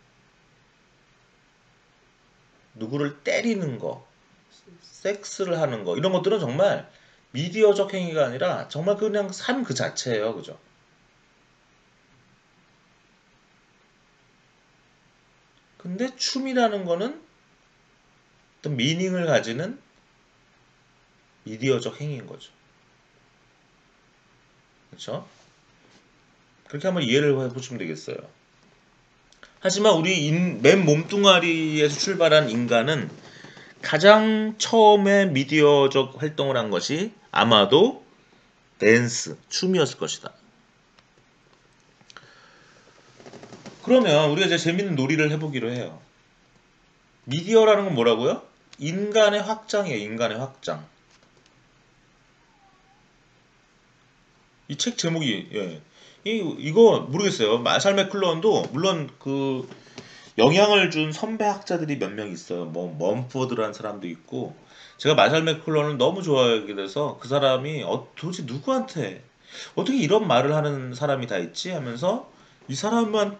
누구를 때리는 거, 섹스를 하는 거 이런 것들은 정말 미디어적 행위가 아니라 정말 그냥 삶 그 자체예요. 그죠? 근데 춤이라는 거는 어떤 미닝을 가지는 미디어적 행위인 거죠. 그렇죠? 그렇게 한번 이해를 해보시면 되겠어요. 하지만 우리 맨 몸뚱아리에서 출발한 인간은 가장 처음에 미디어적 활동을 한 것이 아마도 댄스, 춤이었을 것이다. 그러면 우리가 이제 재밌는 놀이를 해보기로 해요. 미디어라는 건 뭐라고요? 인간의 확장이에요. 인간의 확장. 이 책 제목이 이거 모르겠어요. 마샬 맥클루한도 물론 그 영향을 준 선배 학자들이 몇 명 있어요. 뭐 먼포드라는 사람도 있고 제가 마샬 맥클루한을 너무 좋아하게 돼서 그 사람이 도대체 누구한테 어떻게 이런 말을 하는 사람이 다 있지 하면서 이 사람은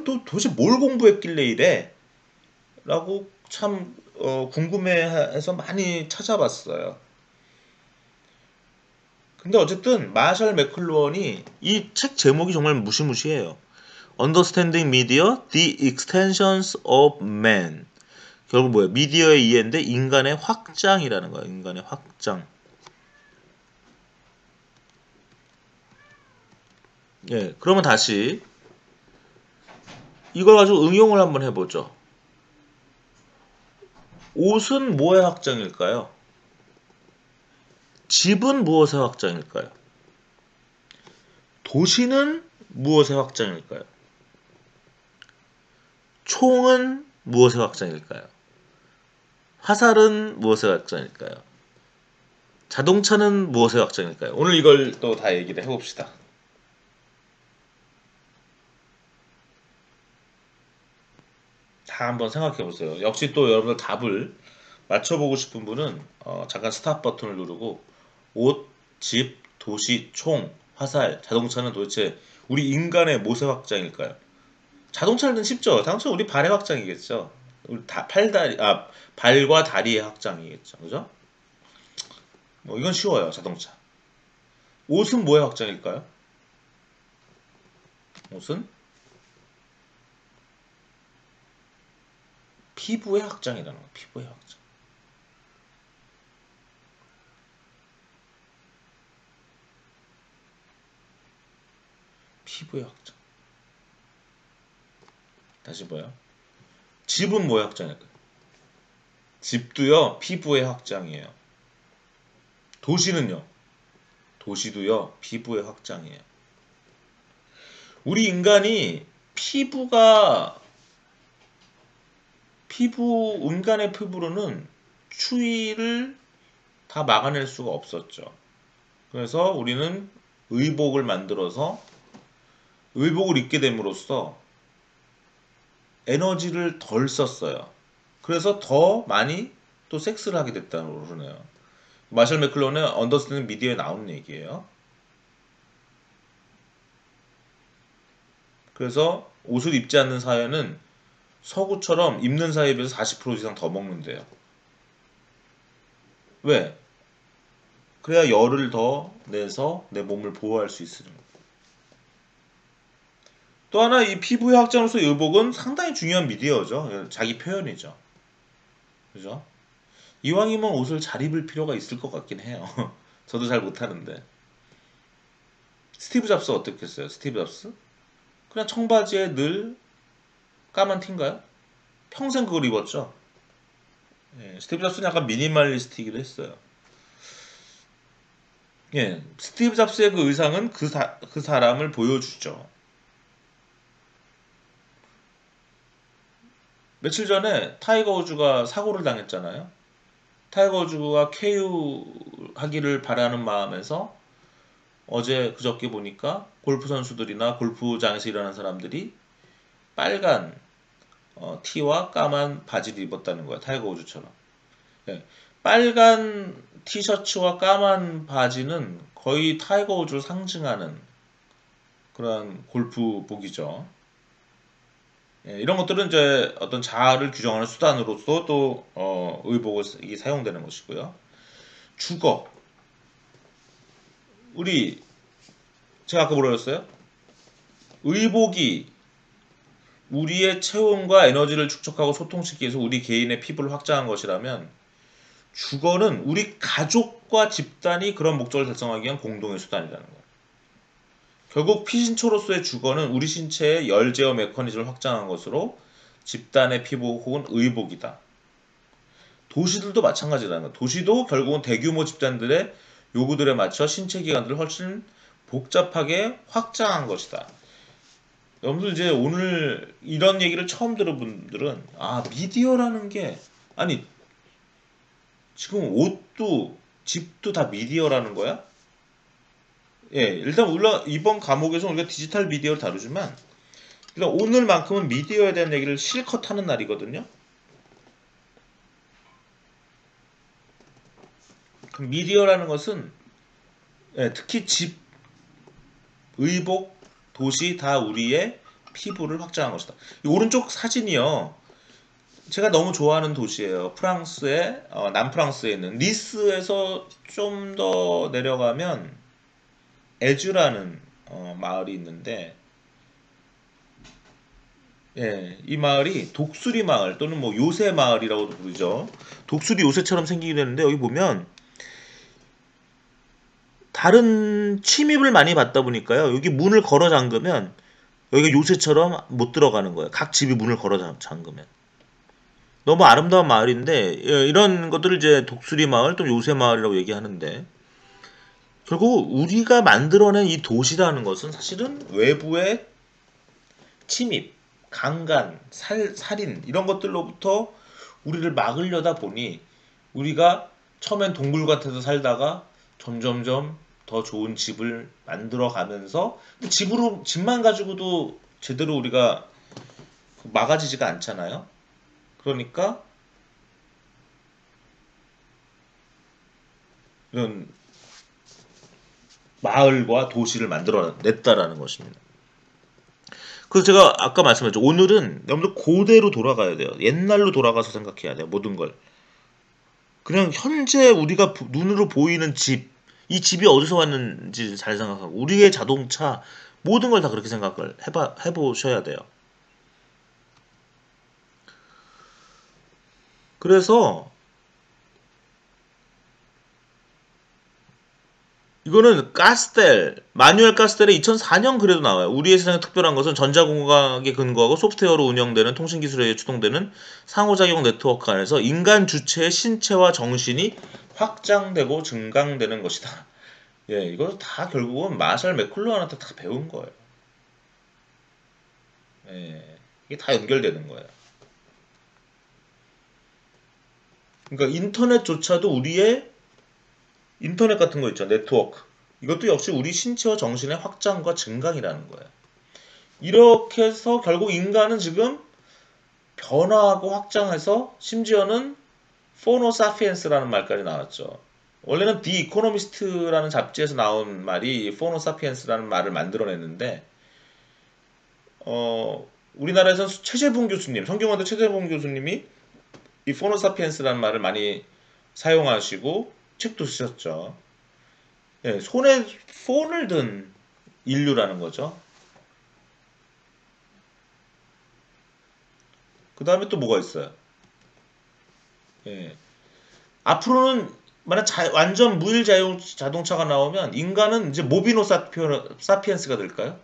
또 도대체 뭘 공부했길래 이래? 라고 참 궁금해해서 많이 찾아봤어요. 근데 어쨌든 마샬 맥클루언이 이 책 제목이 정말 무시무시해요. Understanding Media: The Extensions of Man. 결국 뭐예요? 미디어의 이해인데 인간의 확장이라는 거예요. 인간의 확장. 예, 그러면 다시 이걸 가지고 응용을 한번 해보죠. 옷은 뭐의 확장일까요? 집은 무엇의 확장일까요? 도시는 무엇의 확장일까요? 총은 무엇의 확장일까요? 화살은 무엇의 확장일까요? 자동차는 무엇의 확장일까요? 오늘 이걸 또 다 얘기를 해봅시다. 다 한번 생각해 보세요. 역시 또 여러분들 답을 맞춰보고 싶은 분은 잠깐 스탑 버튼을 누르고 옷, 집, 도시, 총, 화살, 자동차는 도대체 우리 인간의 무엇의 확장일까요? 자동차는 쉽죠. 자동차는 우리 발의 확장이겠죠. 우리 발과 다리의 확장이겠죠. 그죠? 뭐 이건 쉬워요. 자동차. 옷은 뭐의 확장일까요? 옷은 피부의 확장이라는 거예요. 피부의 확장. 피부의 확장. 다시 뭐요? 집은 뭐의 확장일까요? 집도요. 피부의 확장이에요. 도시는요. 도시도요. 피부의 확장이에요. 우리 인간이 인간의 피부로는 추위를 다 막아낼 수가 없었죠. 그래서 우리는 의복을 만들어서 의복을 입게 됨으로써 에너지를 덜 썼어요. 그래서 더 많이 또 섹스를 하게 됐다고 그러네요. 마셜 맥클론의 언더스탠딩 미디어에 나오는 얘기예요. 그래서 옷을 입지 않는 사회는 서구처럼 입는 사회에 비해서 40% 이상 더 먹는데요. 왜? 그래야 열을 더 내서 내 몸을 보호할 수 있으니. 또 하나 이 피부의 확장으로서 의복은 상당히 중요한 미디어죠. 자기 표현이죠. 그죠? 이왕이면 옷을 잘 입을 필요가 있을 것 같긴 해요. 저도 잘 못하는데. 스티브 잡스 어떻게 했어요? 스티브 잡스? 그냥 청바지에 늘 까만 티인가요? 평생 그걸 입었죠. 예, 스티브 잡스는 약간 미니멀리스트이기도 했어요. 예, 스티브 잡스의 그 의상은 그 사람을 보여주죠. 며칠 전에 타이거 우즈가 사고를 당했잖아요. 타이거 우즈가 쾌유하기를 바라는 마음에서 어제 그저께 보니까 골프 선수들이나 골프장에서 일하는 사람들이 빨간 티와 까만 바지를 입었다는 거야. 타이거 우즈처럼. 예, 빨간 티셔츠와 까만 바지는 거의 타이거 우즈를 상징하는 그런 골프복이죠. 예, 이런 것들은 이제 어떤 자아를 규정하는 수단으로서 또 의복이 사용되는 것이고요. 주거. 우리 제가 아까 뭐라 그랬어요? 의복이 우리의 체온과 에너지를 축적하고 소통시키기 위해서 우리 개인의 피부를 확장한 것이라면 주거는 우리 가족과 집단이 그런 목적을 달성하기 위한 공동의 수단이라는 거예요. 결국 피신초로서의 주거는 우리 신체의 열 제어 메커니즘을 확장한 것으로 집단의 피복 혹은 의복이다. 도시들도 마찬가지라는 거예요. 도시도 결국은 대규모 집단들의 요구들에 맞춰 신체 기관들을 훨씬 복잡하게 확장한 것이다. 여러분들 이제 오늘 이런 얘기를 처음 들은 분들은 미디어라는 게 아니 지금 옷도 집도 다 미디어라는 거야? 예, 일단 물론 이번 과목에서 우리가 디지털 미디어를 다루지만 일단 오늘만큼은 미디어에 대한 얘기를 실컷 하는 날이거든요. 그 미디어라는 것은 특히 집, 의복, 도시 다 우리의 피부를 확장한 것이다. 이 오른쪽 사진이요. 제가 너무 좋아하는 도시예요. 프랑스의 남프랑스에 있는 니스에서 좀 더 내려가면 에주라는 마을이 있는데 예, 이 마을이 독수리 마을 또는 뭐 요새 마을이라고도 부르죠. 독수리 요새처럼 생기게 되는데 여기 보면 다른 침입을 많이 받다 보니까요. 여기 문을 걸어 잠그면 여기가 요새처럼 못 들어가는 거예요. 각 집이 문을 걸어 잠그면. 너무 아름다운 마을인데 이런 것들을 이제 독수리 마을 또 요새 마을이라고 얘기하는데 결국 우리가 만들어낸 이 도시라는 것은 사실은 외부의 침입, 강간, 살인 이런 것들로부터 우리를 막으려다 보니 우리가 처음엔 동굴 같아서 살다가 점점점 더 좋은 집을 만들어 가면서 집만 가지고도 제대로 우리가 막아지지가 않잖아요. 그러니까 이런 마을과 도시를 만들어냈다라는 것입니다. 그래서 제가 아까 말씀드렸죠. 오늘은 여러분들 고대로 돌아가야 돼요. 옛날로 돌아가서 생각해야 돼요. 모든 걸. 그냥 현재 우리가 눈으로 보이는 집, 이 집이 어디서 왔는지 잘 생각하고 우리의 자동차 모든 걸 다 그렇게 생각을 해보셔야 돼요. 그래서 이거는 마뉴엘 가스텔의 2004년 글에도 나와요. 우리의 세상에 특별한 것은 전자공학에 근거하고 소프트웨어로 운영되는 통신기술에 의해 추동되는 상호작용 네트워크 안에서 인간 주체의 신체와 정신이 확장되고 증강되는 것이다. 예, 이거 다 결국은 마샬 맥클루한한테 다 배운 거예요. 예, 이게 다 연결되는 거예요. 그러니까 인터넷조차도 우리의 인터넷 같은 거 있죠. 네트워크. 이것도 역시 우리 신체와 정신의 확장과 증강이라는 거예요. 이렇게 해서 결국 인간은 지금 변화하고 확장해서 심지어는 포노사피엔스라는 말까지 나왔죠. 원래는 디 이코노미스트라는 잡지에서 나온 말이 포노사피엔스라는 말을 만들어냈는데 우리나라에서는 최재봉 교수님, 성균관대 최재봉 교수님이 이 포노사피엔스라는 말을 많이 사용하시고 책도 쓰셨죠. 예, 손에 폰을 든 인류라는 거죠. 그 다음에 또 뭐가 있어요? 예. 앞으로는 만약 완전 무일 자동차가 나오면 인간은 이제 모비노 사피엔스가 될까요?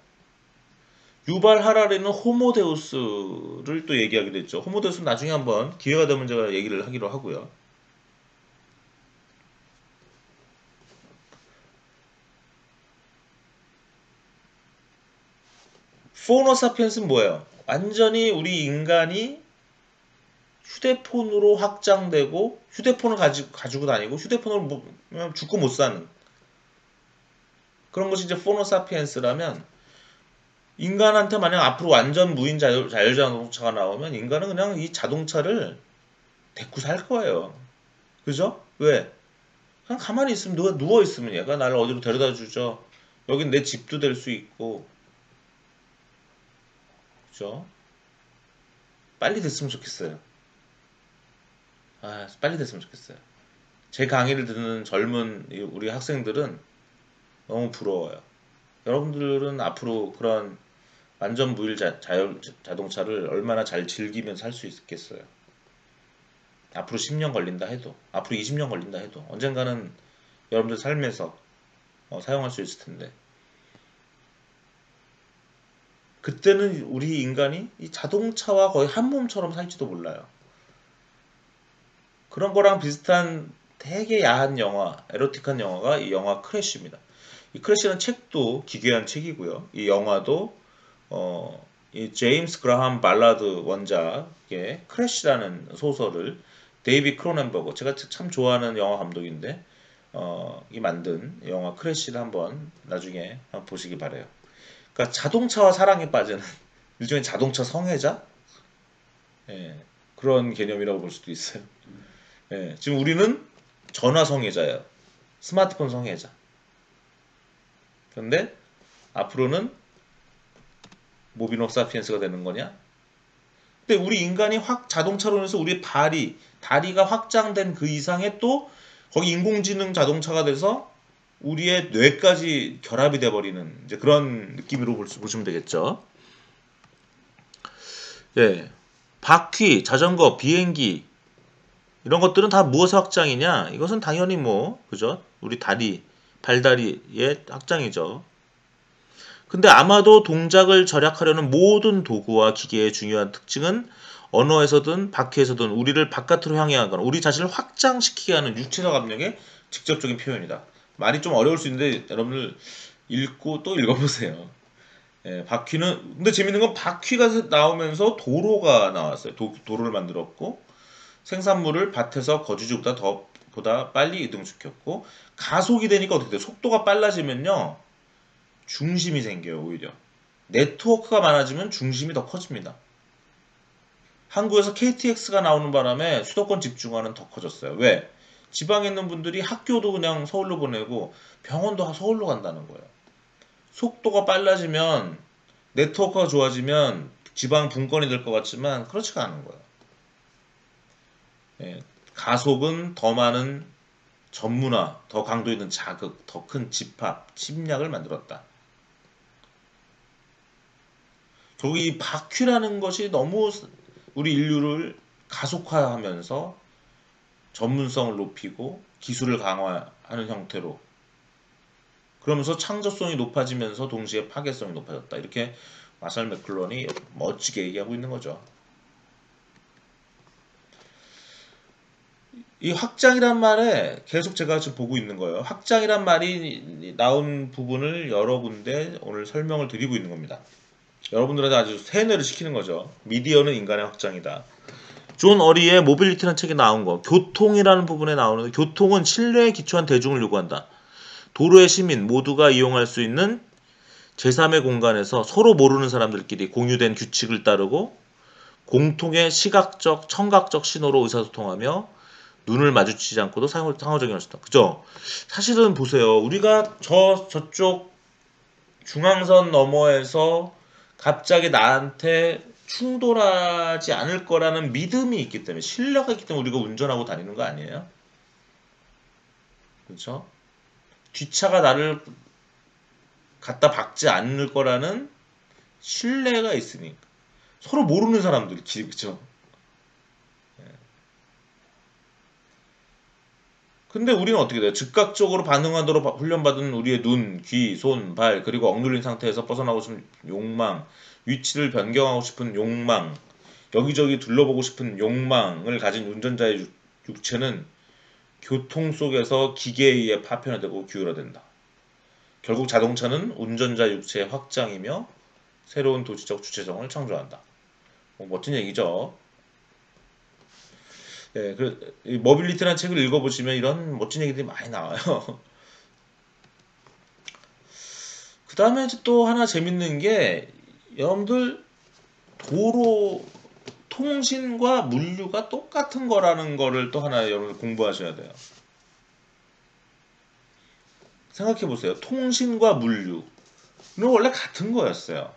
유발 하라리는 호모데우스를 또 얘기하기도 했죠. 호모데우스는 나중에 한번 기회가 되면 제가 얘기를 하기로 하고요. 포노 사피엔스는 뭐예요? 완전히 우리 인간이 휴대폰으로 확장되고 휴대폰을 가지고 다니고 휴대폰으로 죽고 못 사는 그런 것이 이제 포노 사피엔스라면 인간한테 만약 앞으로 완전 무인 자율자동차가 나오면 인간은 그냥 이 자동차를 데리고 살 거예요. 그죠? 왜? 그냥 가만히 있으면 누가 누워 있으면 얘가 나를 어디로 데려다 주죠. 여긴 내 집도 될 수 있고, 그죠? 빨리 됐으면 좋겠어요. 아, 빨리 됐으면 좋겠어요. 제 강의를 듣는 젊은 우리 학생들은 너무 부러워요. 여러분들은 앞으로 그런 완전 무일 자동차를 얼마나 잘 즐기면서 살 수 있겠어요. 앞으로 10년 걸린다 해도, 앞으로 20년 걸린다 해도 언젠가는 여러분들 삶에서 사용할 수 있을 텐데 그때는 우리 인간이 이 자동차와 거의 한 몸처럼 살지도 몰라요. 그런 거랑 비슷한 되게 야한 영화, 에로틱한 영화가 이 영화 크래쉬입니다. 이 크래쉬는 책도 기괴한 책이고요. 이 영화도 이 제임스 그라함 발라드 원작의 크래쉬라는 소설을 데이비 크로넨버거, 제가 참 좋아하는 영화 감독인데 이 만든 영화 크래쉬를 한번 나중에 한번 보시기 바래요. 그러니까 자동차와 사랑에 빠지는 일종의 자동차 성애자, 예, 그런 개념이라고 볼 수도 있어요. 예, 지금 우리는 전화 성애자예요. 스마트폰 성애자. 그런데 앞으로는 모비노 사피엔스가 되는 거냐? 근데 우리 인간이 자동차로 인해서 우리의 다리가 확장된 그 이상의 또 거기 인공지능 자동차가 돼서 우리의 뇌까지 결합이 돼버리는 이제 그런 느낌으로 보시면 되겠죠. 예. 바퀴, 자전거, 비행기 이런 것들은 다 무엇의 확장이냐? 이것은 당연히 뭐 그죠? 우리 발다리의 확장이죠. 근데 아마도 동작을 절약하려는 모든 도구와 기계의 중요한 특징은 언어에서든 바퀴에서든 우리를 바깥으로 향해 하거나 우리 자신을 확장시키게 하는 육체적 압력의 직접적인 표현이다. 말이 좀 어려울 수 있는데 여러분들 읽고 또 읽어보세요. 예, 바퀴는 근데 재밌는 건 바퀴가 나오면서 도로가 나왔어요. 도로를 만들었고 생산물을 밭에서 거주지보다 보다 빨리 이동시켰고 가속이 되니까 어떻게 돼요? 속도가 빨라지면요 중심이 생겨요. 오히려 네트워크가 많아지면 중심이 더 커집니다. 한국에서 KTX가 나오는 바람에 수도권 집중화는 더 커졌어요. 왜? 지방에 있는 분들이 학교도 그냥 서울로 보내고 병원도 서울로 간다는 거예요. 속도가 빨라지면 네트워크가 좋아지면 지방 분권이 될 것 같지만 그렇지가 않은 거예요. 예, 가속은 더 많은 전문화, 더 강도 있는 자극, 더 큰 집합, 침략을 만들었다. 결국 이 바퀴라는 것이 너무 우리 인류를 가속화하면서 전문성을 높이고 기술을 강화하는 형태로 그러면서 창조성이 높아지면서 동시에 파괴성이 높아졌다. 이렇게 마샬 맥클론이 멋지게 얘기하고 있는 거죠. 이 확장이란 말에 계속 제가 지금 보고 있는 거예요. 확장이란 말이 나온 부분을 여러 군데 오늘 설명을 드리고 있는 겁니다. 여러분들한테 아주 세뇌를 시키는 거죠. 미디어는 인간의 확장이다. 존 어리의 모빌리티라는 책에 나온 거. 교통이라는 부분에 나오는 교통은 신뢰에 기초한 대중을 요구한다. 도로의 시민 모두가 이용할 수 있는 제3의 공간에서 서로 모르는 사람들끼리 공유된 규칙을 따르고 공통의 시각적, 청각적 신호로 의사소통하며 눈을 마주치지 않고도 상호작용을 할 수 있다. 그죠? 사실은 보세요. 우리가 저쪽 중앙선 너머에서 갑자기 나한테 충돌하지 않을 거라는 믿음이 있기 때문에 신뢰가 있기 때문에 우리가 운전하고 다니는 거 아니에요? 그렇죠? 뒷차가 나를 갖다 박지 않을 거라는 신뢰가 있으니까 서로 모르는 사람들 그렇죠? 근데 우리는 어떻게 돼요? 즉각적으로 반응하도록 훈련받은 우리의 눈, 귀, 손, 발 그리고 억눌린 상태에서 벗어나고 싶은 욕망, 위치를 변경하고 싶은 욕망, 여기저기 둘러보고 싶은 욕망을 가진 운전자의 육체는 교통 속에서 기계에 의해 파편화되고 기울어된다. 결국 자동차는 운전자 육체의 확장이며 새로운 도시적 주체성을 창조한다. 멋진 얘기죠. 네, 이 머빌리티라는 책을 읽어보시면 이런 멋진 얘기들이 많이 나와요. 그 다음에 또 하나 재밌는 게 여러분들 도로 통신과 물류가 똑같은 거라는 거를 또 하나 여러분들 공부하셔야 돼요. 생각해 보세요. 통신과 물류는 원래 같은 거였어요.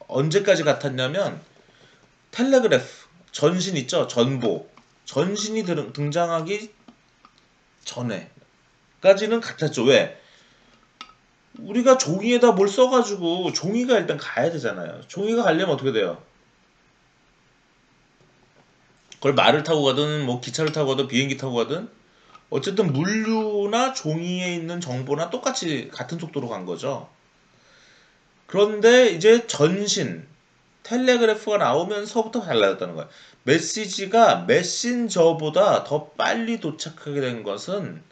언제까지 같았냐면 텔레그래프, 전신 있죠? 전보. 전신이 등장하기 전에까지는 같았죠. 왜? 우리가 종이에다 뭘 써가지고 종이가 일단 가야 되잖아요. 종이가 가려면 어떻게 돼요? 그걸 말을 타고 가든 뭐 기차를 타고 가든 비행기 타고 가든 어쨌든 물류나 종이에 있는 정보나 똑같이 같은 속도로 간 거죠. 그런데 이제 전신 텔레그래프가 나오면서부터 달라졌다는 거예요. 메시지가 메신저보다 더 빨리 도착하게 된 것은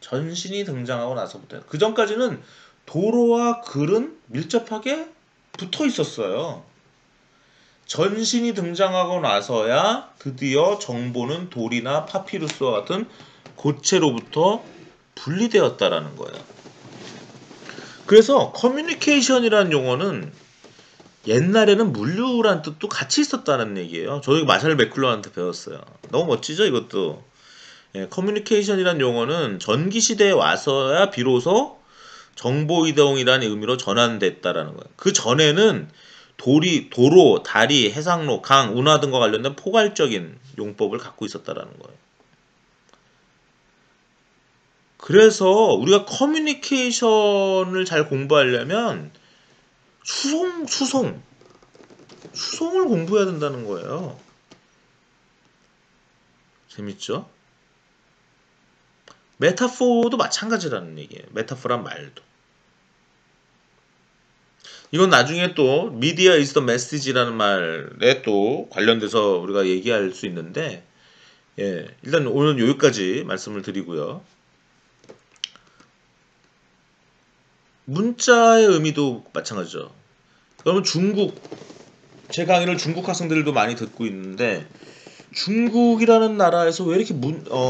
전신이 등장하고 나서부터예요. 그 전까지는 도로와 글은 밀접하게 붙어 있었어요. 전신이 등장하고 나서야 드디어 정보는 돌이나 파피루스와 같은 고체로부터 분리되었다라는 거예요. 그래서 커뮤니케이션이라는 용어는 옛날에는 물류란 뜻도 같이 있었다는 얘기예요. 저희 마샬 맥클론한테 배웠어요. 너무 멋지죠, 이것도. 예, 커뮤니케이션이란 용어는 전기 시대에 와서야 비로소 정보 이동이라는 의미로 전환됐다라는 거예요. 그 전에는 도로, 다리, 해상로, 강, 운하 등과 관련된 포괄적인 용법을 갖고 있었다라는 거예요. 그래서 우리가 커뮤니케이션을 잘 공부하려면 수송을 공부해야 된다는 거예요. 재밌죠? 메타포도 마찬가지라는 얘기예요. 메타포란 말도. 이건 나중에 또 Media is the message라는 말에 또 관련돼서 우리가 얘기할 수 있는데 예, 일단 오늘 여기까지 말씀을 드리고요. 문자의 의미도 마찬가지죠. 그러면 제 강의를 중국 학생들도 많이 듣고 있는데 중국이라는 나라에서 왜 이렇게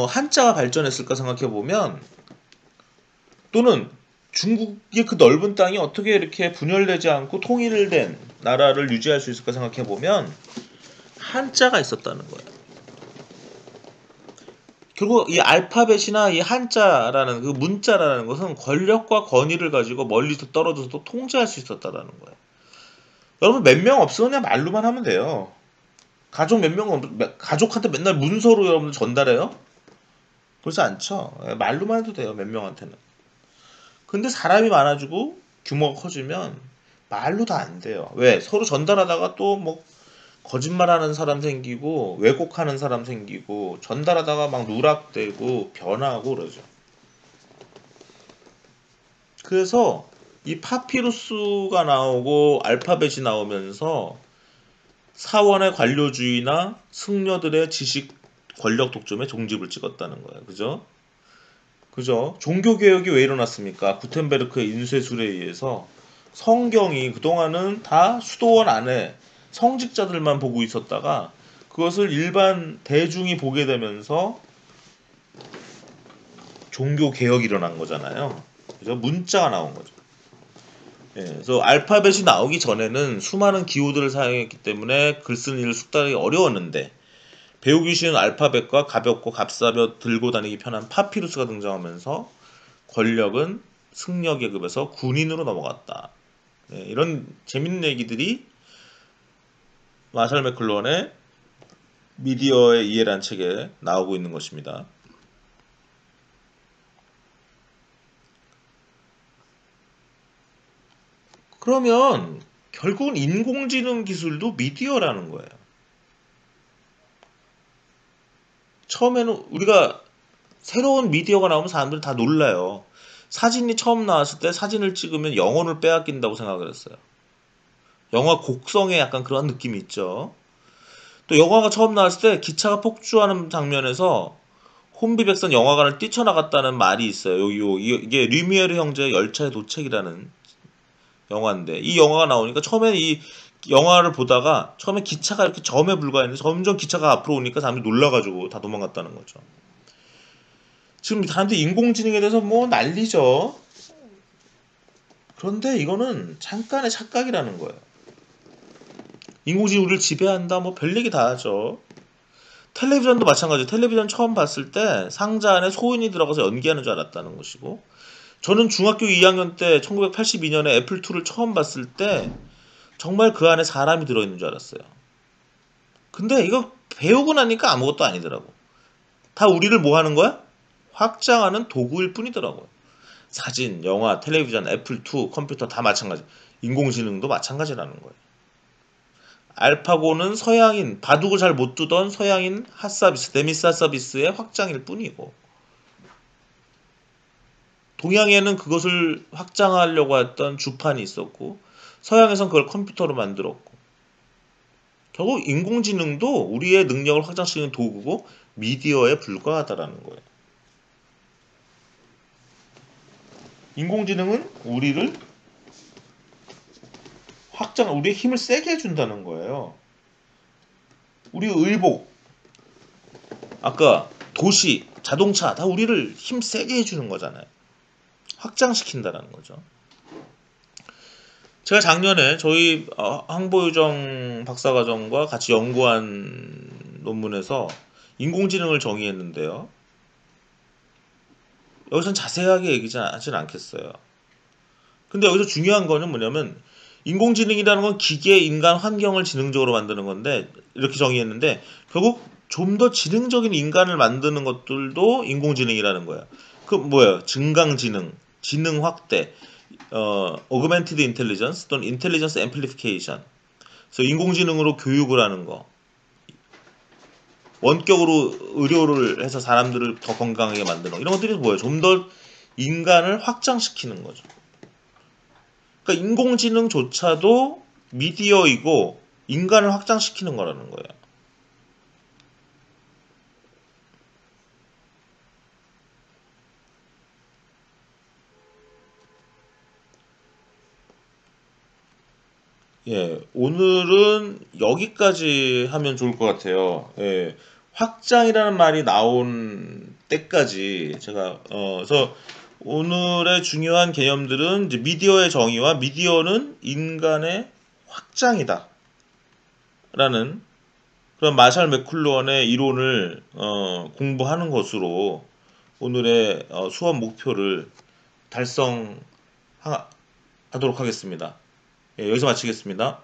한자가 발전했을까 생각해 보면 또는 중국의 그 넓은 땅이 어떻게 이렇게 분열되지 않고 통일된 나라를 유지할 수 있을까 생각해 보면 한자가 있었다는 거예요. 결국 이 알파벳이나 이 한자라는 그 문자라는 것은 권력과 권위를 가지고 멀리서 떨어져서도 통제할 수 있었다라는 거예요. 여러분 몇 명 없으면 그냥 말로만 하면 돼요. 가족 몇 명 가족한테 맨날 문서로 여러분들 전달해요? 그렇지 않죠. 말로만 해도 돼요. 몇 명한테는. 근데 사람이 많아지고 규모가 커지면 말로 다 안 돼요. 왜? 서로 전달하다가 또 뭐 거짓말하는 사람 생기고 왜곡하는 사람 생기고 전달하다가 막 누락되고 변하고 그러죠. 그래서 이 파피루스가 나오고 알파벳이 나오면서 사원의 관료주의나 승려들의 지식 권력 독점에 종집을 찍었다는 거예요. 그죠? 그죠? 종교개혁이 왜 일어났습니까? 구텐베르크의 인쇄술에 의해서 성경이 그동안은 다 수도원 안에 성직자들만 보고 있었다가 그것을 일반 대중이 보게 되면서 종교개혁이 일어난 거잖아요. 그죠? 문자가 나온 거죠. 예, 그래서 알파벳이 나오기 전에는 수많은 기호들을 사용했기 때문에 글 쓰는 일을 숙달하기 어려웠는데 배우기 쉬운 알파벳과 가볍고 값싸며 들고 다니기 편한 파피루스가 등장하면서 권력은 승려 계급에서 군인으로 넘어갔다. 네, 이런 재밌는 얘기들이 마샬 맥클루한의 미디어의 이해란 책에 나오고 있는 것입니다. 그러면 결국은 인공지능 기술도 미디어라는 거예요. 처음에는 우리가 새로운 미디어가 나오면 사람들이 다 놀라요. 사진이 처음 나왔을 때 사진을 찍으면 영혼을 빼앗긴다고 생각을 했어요. 영화 곡성에 약간 그런 느낌이 있죠. 또 영화가 처음 나왔을 때 기차가 폭주하는 장면에서 혼비백산 영화관을 뛰쳐나갔다는 말이 있어요. 이게 류미에르 형제의 열차의 도책이라는 영화인데 이 영화가 나오니까 처음에 이 영화를 보다가 처음에 기차가 이렇게 점에 불과했는데 점점 기차가 앞으로 오니까 사람들이 놀라가지고 다 도망갔다는 거죠. 지금 사람들이 인공지능에 대해서 뭐 난리죠. 그런데 이거는 잠깐의 착각이라는 거예요. 인공지능이 우리를 지배한다 뭐 별 얘기 다 하죠. 텔레비전도 마찬가지예요. 텔레비전 처음 봤을 때 상자 안에 소인이 들어가서 연기하는 줄 알았다는 것이고 저는 중학교 2학년 때 1982년에 애플2를 처음 봤을 때 정말 그 안에 사람이 들어있는 줄 알았어요. 근데 이거 배우고 나니까 아무것도 아니더라고. 다 우리를 뭐 하는 거야? 확장하는 도구일 뿐이더라고요. 사진, 영화, 텔레비전, 애플2, 컴퓨터 다 마찬가지. 인공지능도 마찬가지라는 거예요. 알파고는 서양인, 바둑을 잘 못 두던 서양인 핫서비스, 데미스 핫서비스의 확장일 뿐이고 동양에는 그것을 확장하려고 했던 주판이 있었고 서양에선 그걸 컴퓨터로 만들었고 결국 인공지능도 우리의 능력을 확장시키는 도구고 미디어에 불과하다라는 거예요. 인공지능은 우리를 우리의 힘을 세게 해준다는 거예요. 우리 의복, 아까 도시, 자동차 다 우리를 힘 세게 해주는 거잖아요. 확장시킨다는 거죠. 제가 작년에 저희 항보유정 박사과정과 같이 연구한 논문에서 인공지능을 정의했는데요. 여기서는 자세하게 얘기하진 않겠어요. 근데 여기서 중요한 거는 뭐냐면 인공지능이라는 건 기계, 인간, 환경을 지능적으로 만드는 건데 이렇게 정의했는데 결국 좀 더 지능적인 인간을 만드는 것들도 인공지능이라는 거예요. 그 뭐예요? 증강지능, 지능 확대, augmented intelligence 또는 intelligence amplification. 그래서 인공지능으로 교육을 하는 거, 원격으로 의료를 해서 사람들을 더 건강하게 만드는 거 이런 것들이 뭐예요? 좀 더 인간을 확장시키는 거죠. 그러니까 인공지능조차도 미디어이고 인간을 확장시키는 거라는 거예요. 예, 오늘은 여기까지 하면 좋을 것 같아요. 예, 확장이라는 말이 나온 때까지 제가 그래서 오늘의 중요한 개념들은 이제 미디어의 정의와 미디어는 인간의 확장이다 라는 그런 마샬 맥클루언의 이론을 공부하는 것으로 오늘의 수업 목표를 달성하도록 하겠습니다. 예, 여기서 마치겠습니다.